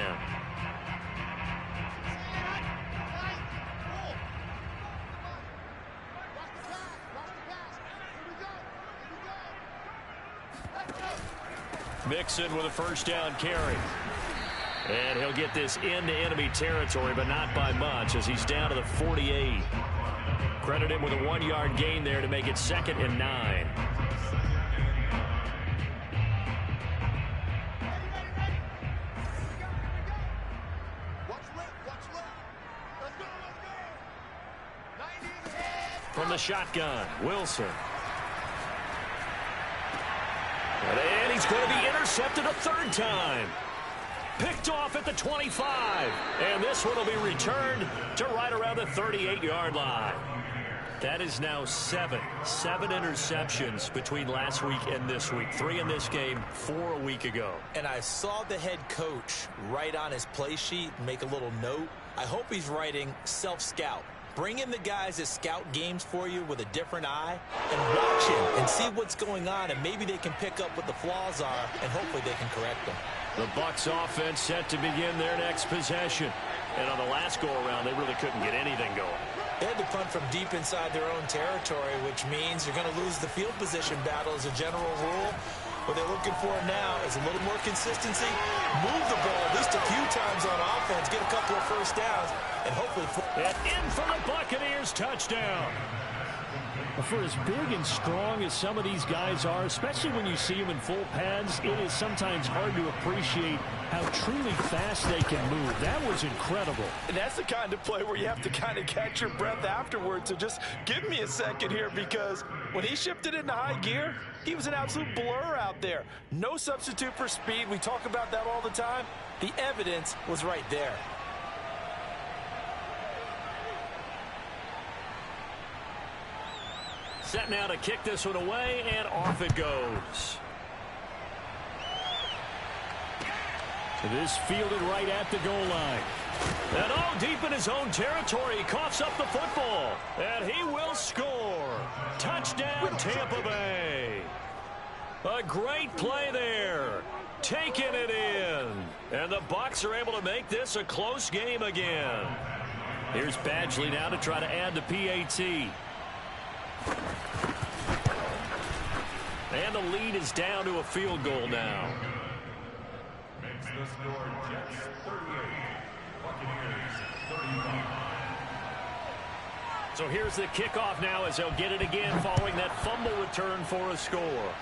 Mixon with a first down carry. And he'll get this into enemy territory, but not by much as he's down to the 48. Credit him with a 1-yard gain there to make it 2nd and 9. From the shotgun, Wilson. And he's going to be intercepted a third time. Picked off at the 25. And this one will be returned to right around the 38-yard line. That is now 7 interceptions between last week and this week. 3 in this game, 4 a week ago. And I saw the head coach write on his play sheet, make a little note. I hope he's writing self-scout. Bring in the guys that scout games for you with a different eye and watch him and see what's going on, and maybe they can pick up what the flaws are, and hopefully they can correct them. The Bucs offense set to begin their next possession. And on the last go-around, they really couldn't get anything going. They had to punt from deep inside their own territory, which means you're going to lose the field position battle as a general rule. What they're looking for now is a little more consistency, move the ball at least a few times on offense, get a couple of first downs, and hopefully... And in for the Buccaneers, touchdown. For as big and strong as some of these guys are, especially when you see them in full pads, it is sometimes hard to appreciate how truly fast they can move. That was incredible. And that's the kind of play where you have to kind of catch your breath afterwards. So just give me a second here, because when he shifted into high gear, he was an absolute blur out there. No substitute for speed. We talk about that all the time. The evidence was right there. Set now to kick this one away, and off it goes. This fielded right at the goal line. And deep in his own territory, he coughs up the football. And he will score. Touchdown, Tampa Bay. A great play there. Taking it in. And the Bucs are able to make this a close game again. Here's Badgley now to try to add the PAT. And the lead is down to a field goal now. Makes the score Jets 38, Buccaneers 35. So here's the kickoff now as they'll get it again following that fumble return for a score.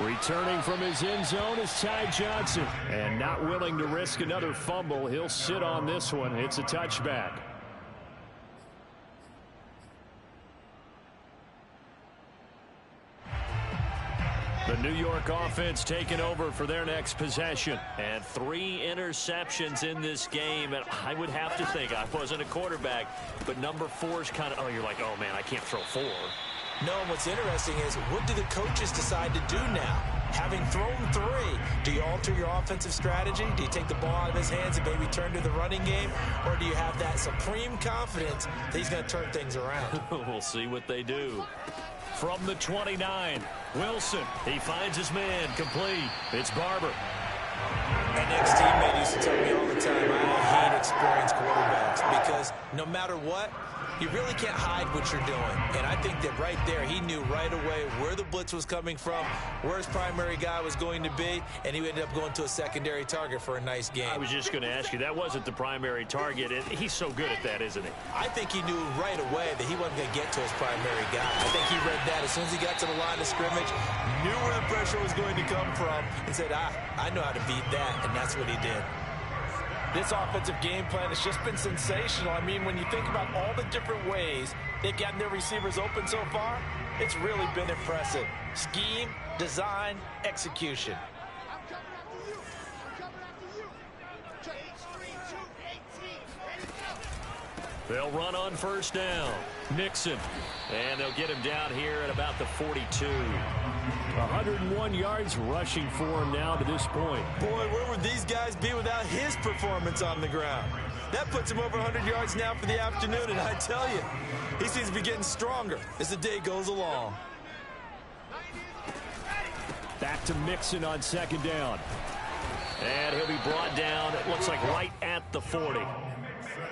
Returning from his end zone is Ty Johnson. And not willing to risk another fumble, he'll sit on this one. It's a touchback. The New York offense taking over for their next possession. And 3 interceptions in this game. And I would have to think, I wasn't a quarterback, but number 4 is kind of, you're like, oh, man, I can't throw 4. No, and what's interesting is, what do the coaches decide to do now? Having thrown 3, do you alter your offensive strategy? Do you take the ball out of his hands and maybe turn to the running game? Or do you have that supreme confidence that he's going to turn things around? We'll see what they do. From the 29, Wilson. He finds his man, complete. It's Barber. My next teammate used to tell me all the time, I hate experienced quarterbacks because no matter what, you really can't hide what you're doing. And I think that right there, he knew right away where the blitz was coming from, where his primary guy was going to be, and he ended up going to a secondary target for a nice game. I was just going to ask you, that wasn't the primary target, and he's so good at that, isn't he? I think he knew right away that he wasn't going to get to his primary guy. I think he read that as soon as he got to the line of scrimmage, knew where the pressure was going to come from, and said, I know how to beat that, and that's what he did. This offensive game plan has just been sensational. I mean, when you think about all the different ways they've gotten their receivers open so far, it's really been impressive. Scheme, design, execution. I'm coming after you. I'm coming after you. Change 3, 2, 18. They'll run on first down. Nixon. And they'll get him down here at about the 42. 101 yards rushing for him now to this point. Boy, where would these guys be without his performance on the ground? That puts him over 100 yards now for the afternoon, and I tell you, he seems to be getting stronger as the day goes along. Back to Mixon on second down. And he'll be brought down, it looks like right at the 40.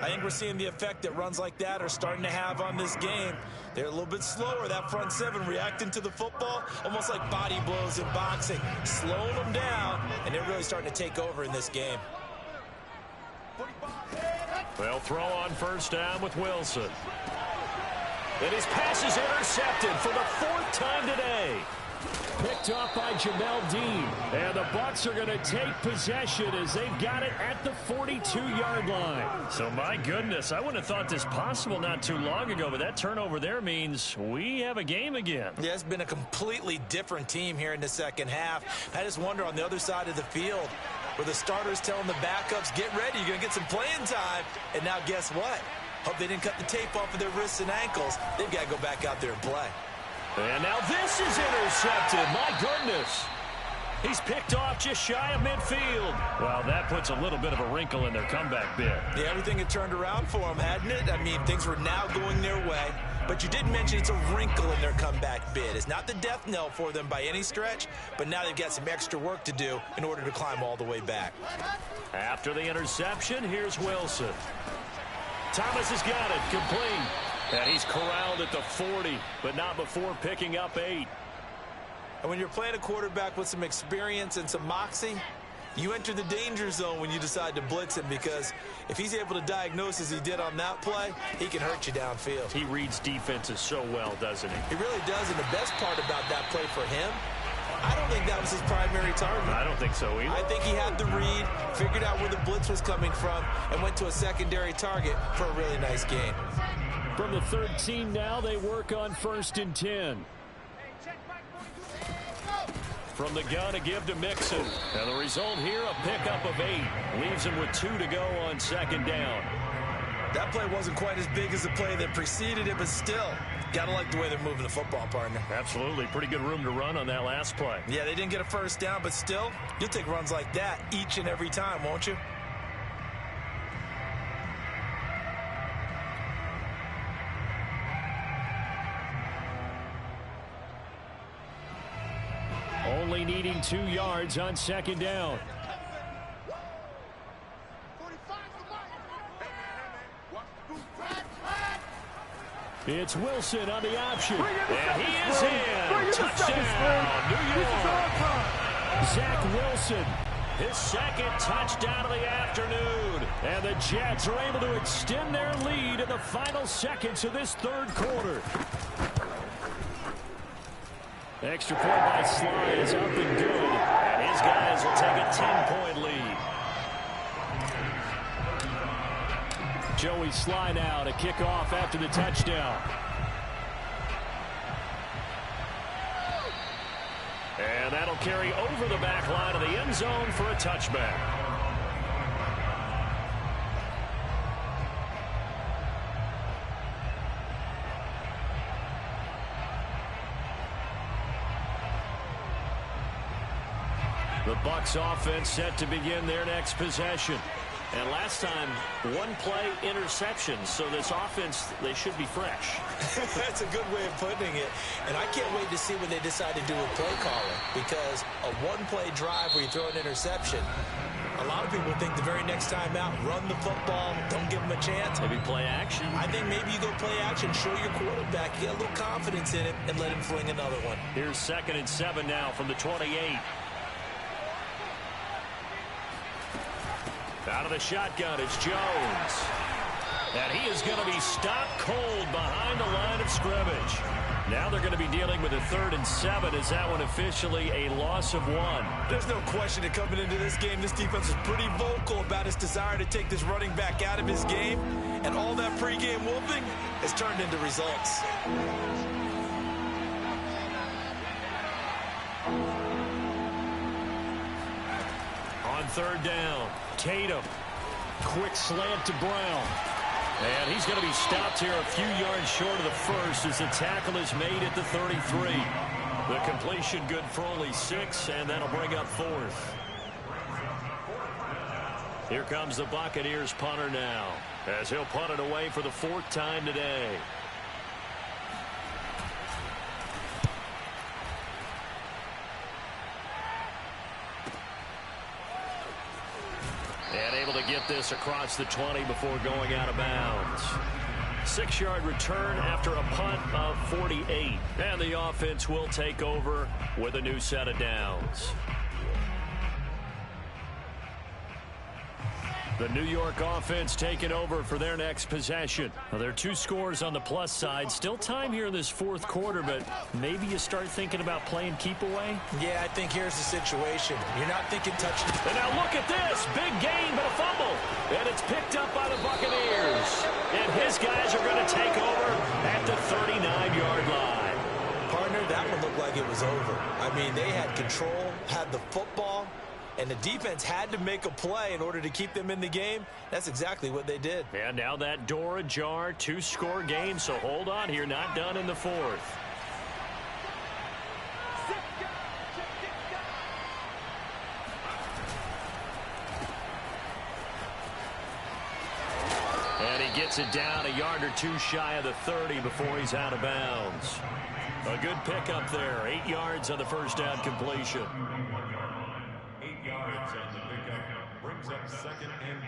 I think we're seeing the effect that runs like that are starting to have on this game. They're a little bit slower, that front 7 reacting to the football, almost like body blows in boxing, slowing them down, and they're really starting to take over in this game. They'll throw on first down with Wilson. And his pass is intercepted for the 4th time today. Picked off by Jamel Dean. And the Bucs are going to take possession as they've got it at the 42-yard line. So, my goodness, I wouldn't have thought this possible not too long ago, but that turnover there means we have a game again. Yeah, it's been a completely different team here in the second half. I just wonder on the other side of the field, where the starters telling the backups, get ready, you're going to get some playing time. And now guess what? Hope they didn't cut the tape off of their wrists and ankles. They've got to go back out there and play. And now this is intercepted. My goodness. He's picked off just shy of midfield. Well, that puts a little bit of a wrinkle in their comeback bid. Yeah, everything had turned around for them, hadn't it? I mean, things were now going their way. But you did mention it's a wrinkle in their comeback bid. It's not the death knell for them by any stretch, but now they've got some extra work to do in order to climb all the way back. After the interception, here's Wilson. Thomas has got it, complete. And he's corralled at the 40, but not before picking up 8. And when you're playing a quarterback with some experience and some moxie, you enter the danger zone when you decide to blitz him, because if he's able to diagnose as he did on that play, he can hurt you downfield. He reads defenses so well, doesn't he? He really does, and the best part about that play for him, I don't think that was his primary target. I don't think so either. I think he had the read, figured out where the blitz was coming from, and went to a secondary target for a really nice gain. From the 13 now, they work on 1st and 10. From the gun, a give to Mixon. And the result here, a pickup of 8. Leaves him with 2 to go on second down. That play wasn't quite as big as the play that preceded it, but still, Gotta like the way they're moving the football, partner. Absolutely. Pretty good room to run on that last play. Yeah, they didn't get a first down, but still, you'll take runs like that each and every time, won't you? Only needing 2 yards on second down. 45 It's Wilson on the option. And he is in. Touchdown, New York. Zach Wilson, his second touchdown of the afternoon. And the Jets are able to extend their lead in the final seconds of this third quarter. Extra point by Sly is up and good. And his guys will take a 10-point lead. Joey Sly now to kick off after the touchdown. And that'll carry over the back line of the end zone for a touchback. The Bucs offense set to begin their next possession. And last time, 1-play interception. So this offense, they should be fresh. That's a good way of putting it. And I can't wait to see what they decide to do with play calling. Because a 1-play drive where you throw an interception, a lot of people think the very next time out, run the football, don't give them a chance. Maybe play action. I think maybe you go play action, show your quarterback, get a little confidence in it, and let him fling another one. Here's 2nd and 7 now from the 28. Out of the shotgun, it's Jones. And he is going to be stopped cold behind the line of scrimmage. Now they're going to be dealing with a 3rd and 7. Is that one officially a loss of 1? There's no question that coming into this game, this defense is pretty vocal about its desire to take this running back out of his game. And all that pregame wolfing has turned into results. On 3rd down, Tatum. Quick slant to Brown. And he's going to be stopped here a few yards short of the first as the tackle is made at the 33. The completion good for only 6, and that'll bring up 4th. Here comes the Buccaneers punter now, as he'll punt it away for the 4th time today. And able to get this across the 20 before going out of bounds. 6-yard return after a punt of 48. And the offense will take over with a new set of downs. The New York offense taking over for their next possession. Well, there are 2 scores on the plus side. Still time here in this 4th quarter, but maybe you start thinking about playing keep away? Yeah, I think here's the situation. You're not thinking touchdown. And now look at this. Big gain, but a fumble. And it's picked up by the Buccaneers. And his guys are going to take over at the 39-yard line. Partner, that one looked like it was over. I mean, they had control, had the football, and the defense had to make a play in order to keep them in the game. That's exactly what they did. And now that door ajar, 2-score game, so hold on here, not done in the 4th. And he gets it down a yard or 2 shy of the 30 before he's out of bounds. A good pickup there, 8 yards on the first down completion. 8 yards on the pickup, brings up 2nd and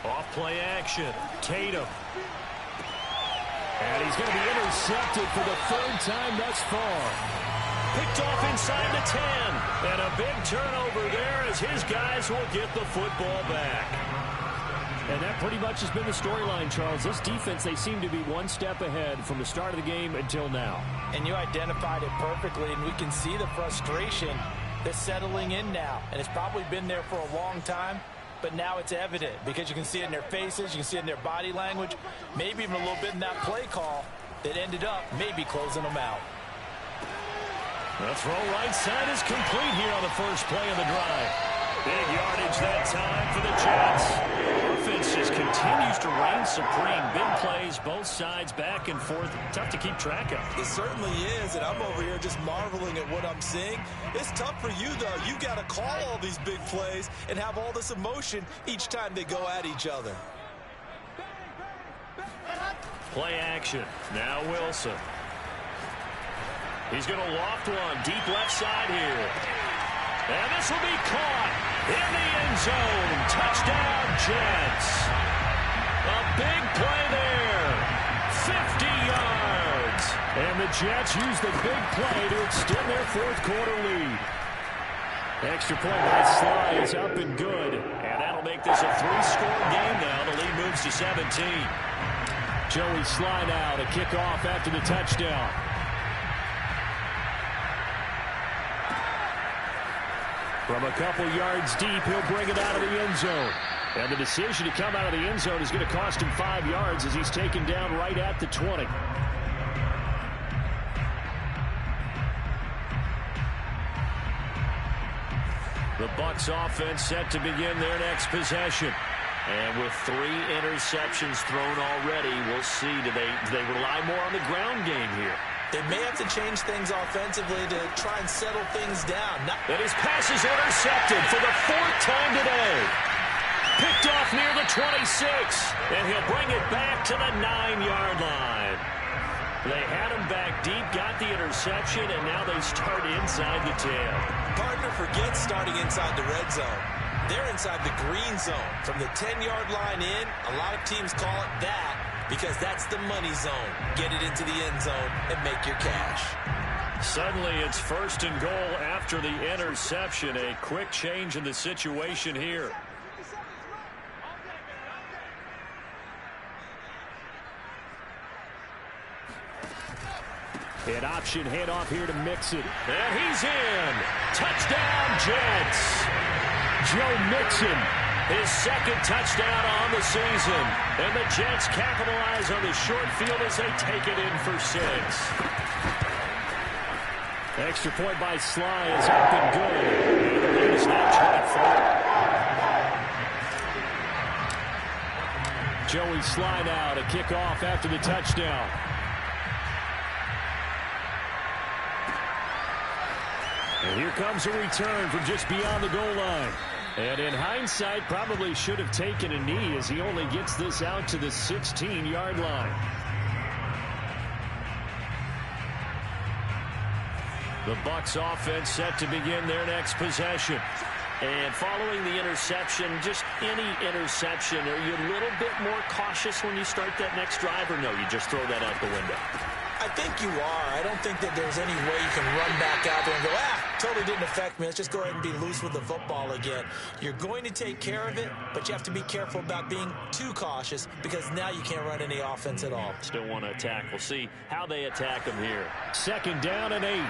2. Off play action, Tatum. And he's going to be intercepted for the 3rd time thus far. Picked off inside the 10. And a big turnover there as his guys will get the football back. And that pretty much has been the storyline, Charles. This defense, they seem to be one step ahead from the start of the game until now. And you identified it perfectly, and we can see the frustration that's settling in now. And it's probably been there for a long time, but now it's evident because you can see it in their faces, you can see it in their body language, maybe even a little bit in that play call that ended up maybe closing them out. The throw right side is complete here on the first play of the drive. Big yardage that time for the Jets. Offense just continues to reign supreme. Big plays, both sides, back and forth. Tough to keep track of. It certainly is, and I'm over here just marveling at what I'm seeing. It's tough for you, though. You got to call all these big plays and have all this emotion each time they go at each other. Play action. Now Wilson. He's going to loft one deep left side here. And this will be caught in the end zone. Touchdown, Jets. A big play there. 50 yards. And the Jets use the big play to extend their fourth quarter lead. Extra point by Sly is up and good. And that'll make this a 3-score game now. The lead moves to 17. Joey Sly now to kick off after the touchdown. From a couple yards deep, he'll bring it out of the end zone. And the decision to come out of the end zone is going to cost him 5 yards as he's taken down right at the 20. The Bucs offense set to begin their next possession. And with 3 interceptions thrown already, we'll see. Do they rely more on the ground game here? They may have to change things offensively to try and settle things down. And his pass is intercepted for the 4th time today. Picked off near the 26. And he'll bring it back to the 9-yard line. They had him back deep, got the interception, and now they start inside the 10. Partner forgets starting inside the red zone. They're inside the green zone. From the 10-yard line in, a lot of teams call it that because that's the money zone. Get it into the end zone and make your cash. Suddenly it's 1st and goal after the interception. A quick change in the situation here. An option handoff here to Mixon. And he's in. Touchdown, Jets. Joe Mixon. His 2nd touchdown on the season. And the Jets capitalize on the short field as they take it in for 6. Extra point by Sly is up and good. And the lead is now 24. Joey Sly now to kick off after the touchdown. And here comes a return from just beyond the goal line. And in hindsight, probably should have taken a knee as he only gets this out to the 16-yard line. The Bucs offense set to begin their next possession. And following the interception, just any interception, are you a little bit more cautious when you start that next drive, or no, you just throw that out the window? I think you are. I don't think that there's any way you can run back out there and go, totally didn't affect me. Let's just go ahead and be loose with the football again. You're going to take care of it, but you have to be careful about being too cautious because now you can't run any offense at all. Still want to attack. We'll see how they attack them here. 2nd down and 8.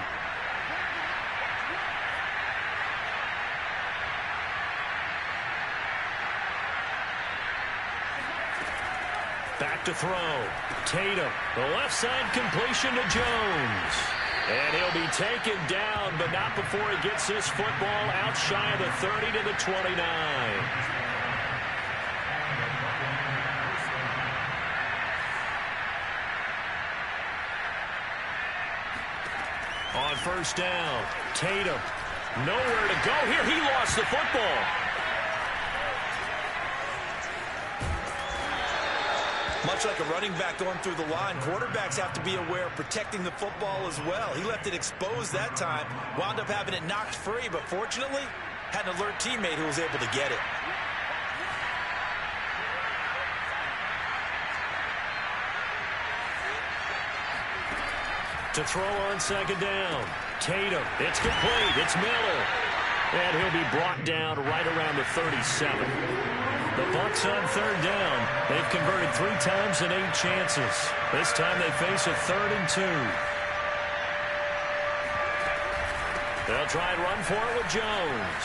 Back to throw. Tatum. The left side completion to Jones. And he'll be taken down, but not before he gets this football out shy of the 30 to the 29. On 1st down, Tatum. Nowhere to go here. He lost the football. Much like a running back going through the line, quarterbacks have to be aware of protecting the football as well. He left it exposed that time, wound up having it knocked free, but fortunately, had an alert teammate who was able to get it. To throw on 2nd down, Tatum. It's complete. It's Miller. And he'll be brought down right around the 37. The Bucs on 3rd down. They've converted 3 times in 8 chances. This time they face a 3rd and 2. They'll try and run for it with Jones.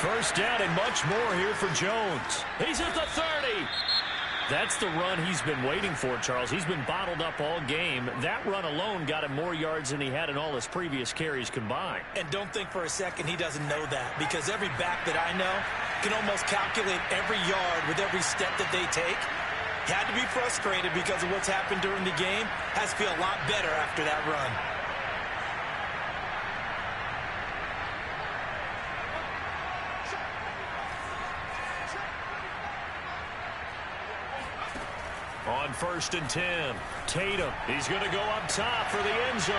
1st down and much more here for Jones. He's at the 30. That's the run he's been waiting for, Charles. He's been bottled up all game. That run alone got him more yards than he had in all his previous carries combined. And don't think for a second he doesn't know that, because every back that I know can almost calculate every yard with every step that they take. Had to be frustrated because of what's happened during the game. Has to feel a lot better after that run. On 1st and 10, Tatum. He's going to go up top for the end zone.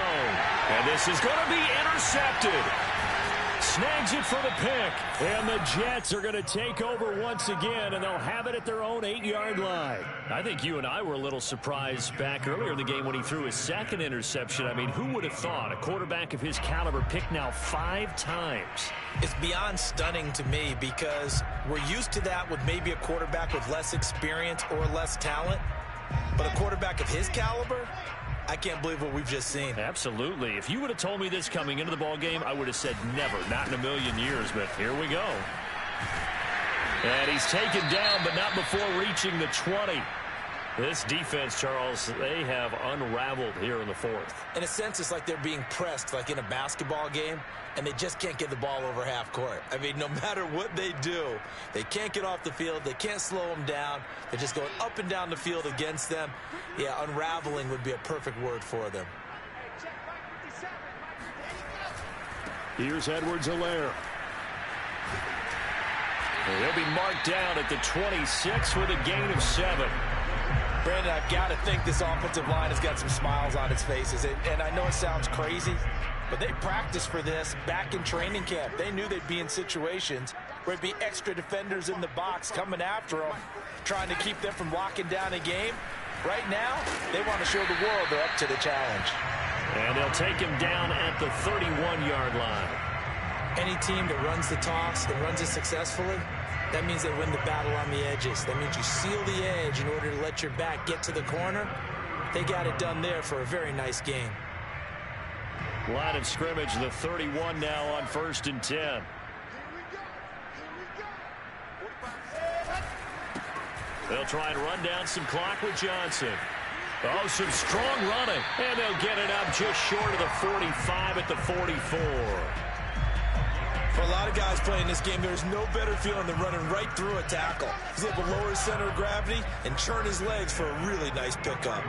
And this is going to be intercepted. Snags it for the pick. And the Jets are going to take over once again, and they'll have it at their own 8-yard line. I think you and I were a little surprised back earlier in the game when he threw his second interception. I mean, who would have thought a quarterback of his caliber picked now 5 times? It's beyond stunning to me, because we're used to that with maybe a quarterback with less experience or less talent. But a quarterback of his caliber, I can't believe what we've just seen. Absolutely. If you would have told me this coming into the ball game, I would have said never, not in a million years. But here we go. And he's taken down, but not before reaching the 20. This defense, Charles, they have unraveled here in the 4th. In a sense, it's like they're being pressed, like in a basketball game, and they just can't get the ball over half court. I mean, no matter what they do, they can't get off the field. They can't slow them down. They're just going up and down the field against them. Yeah, unraveling would be a perfect word for them. Here's Edwards-Helaire. He'll be marked down at the 26 with a gain of 7. Brandon, I've got to think this offensive line has got some smiles on its faces. And I know it sounds crazy, but they practiced for this back in training camp. They knew they'd be in situations where there'd be extra defenders in the box coming after them, trying to keep them from locking down a game. Right now, they want to show the world they're up to the challenge. And they'll take him down at the 31-yard line. Any team that runs the toss and runs it successfully, that means they win the battle on the edges. That means you seal the edge in order to let your back get to the corner. They got it done there for a very nice game. Line of scrimmage, the 31 now on 1st and 10. They'll try and run down some clock with Johnson. Oh, some strong running. And they'll get it up just short of the 45 at the 44. For a lot of guys playing this game, there's no better feeling than running right through a tackle. He's able to lower his center of gravity and churn his legs for a really nice pickup.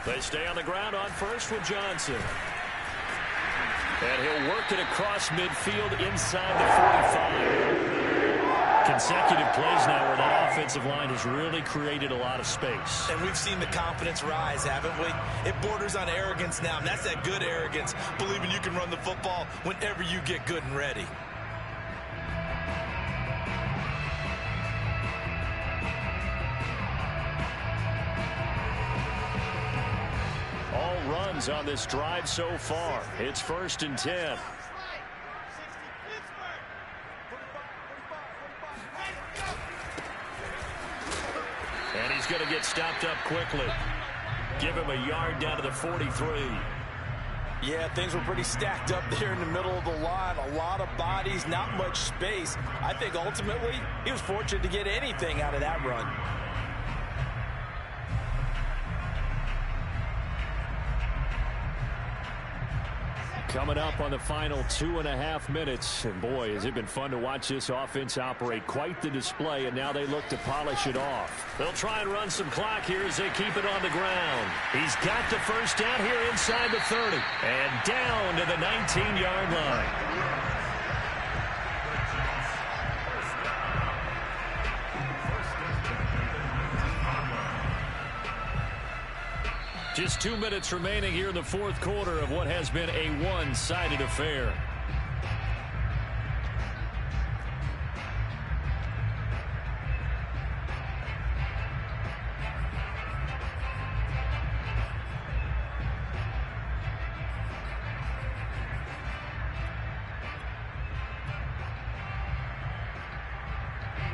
They stay on the ground on 1st with Johnson. And he'll work it across midfield inside the 45. Consecutive plays now where that offensive line has really created a lot of space. And we've seen the confidence rise, haven't we? It borders on arrogance now, and that's that good arrogance, believing you can run the football whenever you get good and ready. All runs on this drive so far. It's 1st and 10. And he's going to get stopped up quickly. Give him a yard down to the 43. Yeah, things were pretty stacked up there in the middle of the line. A lot of bodies, not much space. I think ultimately he was fortunate to get anything out of that run. Coming up on the final 2.5 minutes. And boy, has it been fun to watch this offense operate. Quite the display, and now they look to polish it off. They'll try and run some clock here as they keep it on the ground. He's got the first down here inside the 30. And down to the 19-yard line. Just 2 minutes remaining here in the 4th quarter of what has been a one-sided affair.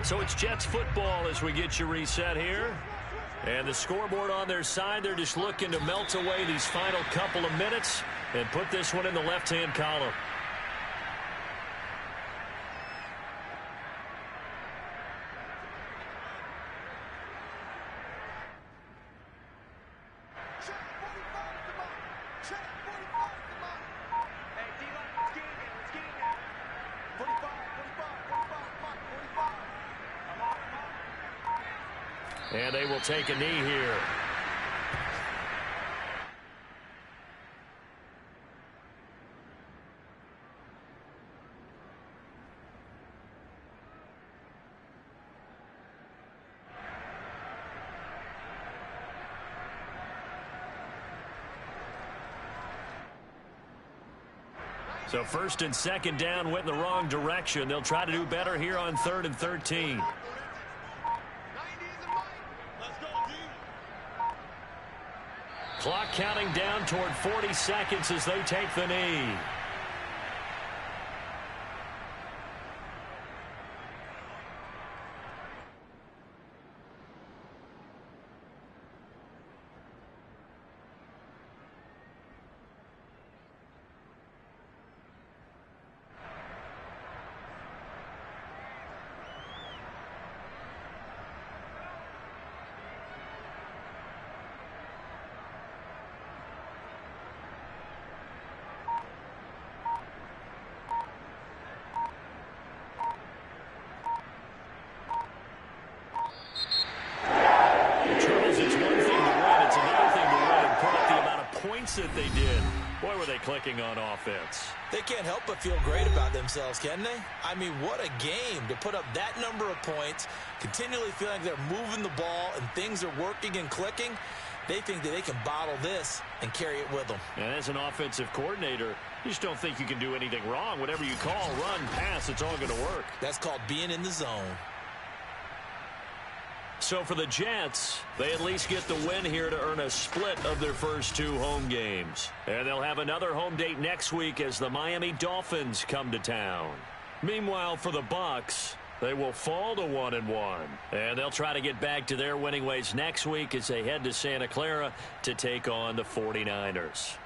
So it's Jets football as we get you reset here. And the scoreboard on their side, they're just looking to melt away these final couple of minutes and put this one in the left-hand column. Check. 45. Come on. Hey, D-line, let's get it. Let's get it. 45. 45. 45. Come on. 45. Come on. Come on. And they will take a knee here. So first and second down went in the wrong direction. They'll try to do better here on 3rd and 13. Clock counting down toward 40 seconds as they take the knee. That they did. Boy, were they clicking on offense. They can't help but feel great about themselves, can they? I mean, what a game to put up that number of points, continually feeling like they're moving the ball and things are working and clicking. They think that they can bottle this and carry it with them. And as an offensive coordinator, you just don't think you can do anything wrong. Whatever you call, run, pass, it's all going to work. That's called being in the zone. So for the Jets, they at least get the win here to earn a split of their first 2 home games. And they'll have another home date next week as the Miami Dolphins come to town. Meanwhile, for the Bucs, they will fall to 1-1. And they'll try to get back to their winning ways next week as they head to Santa Clara to take on the 49ers.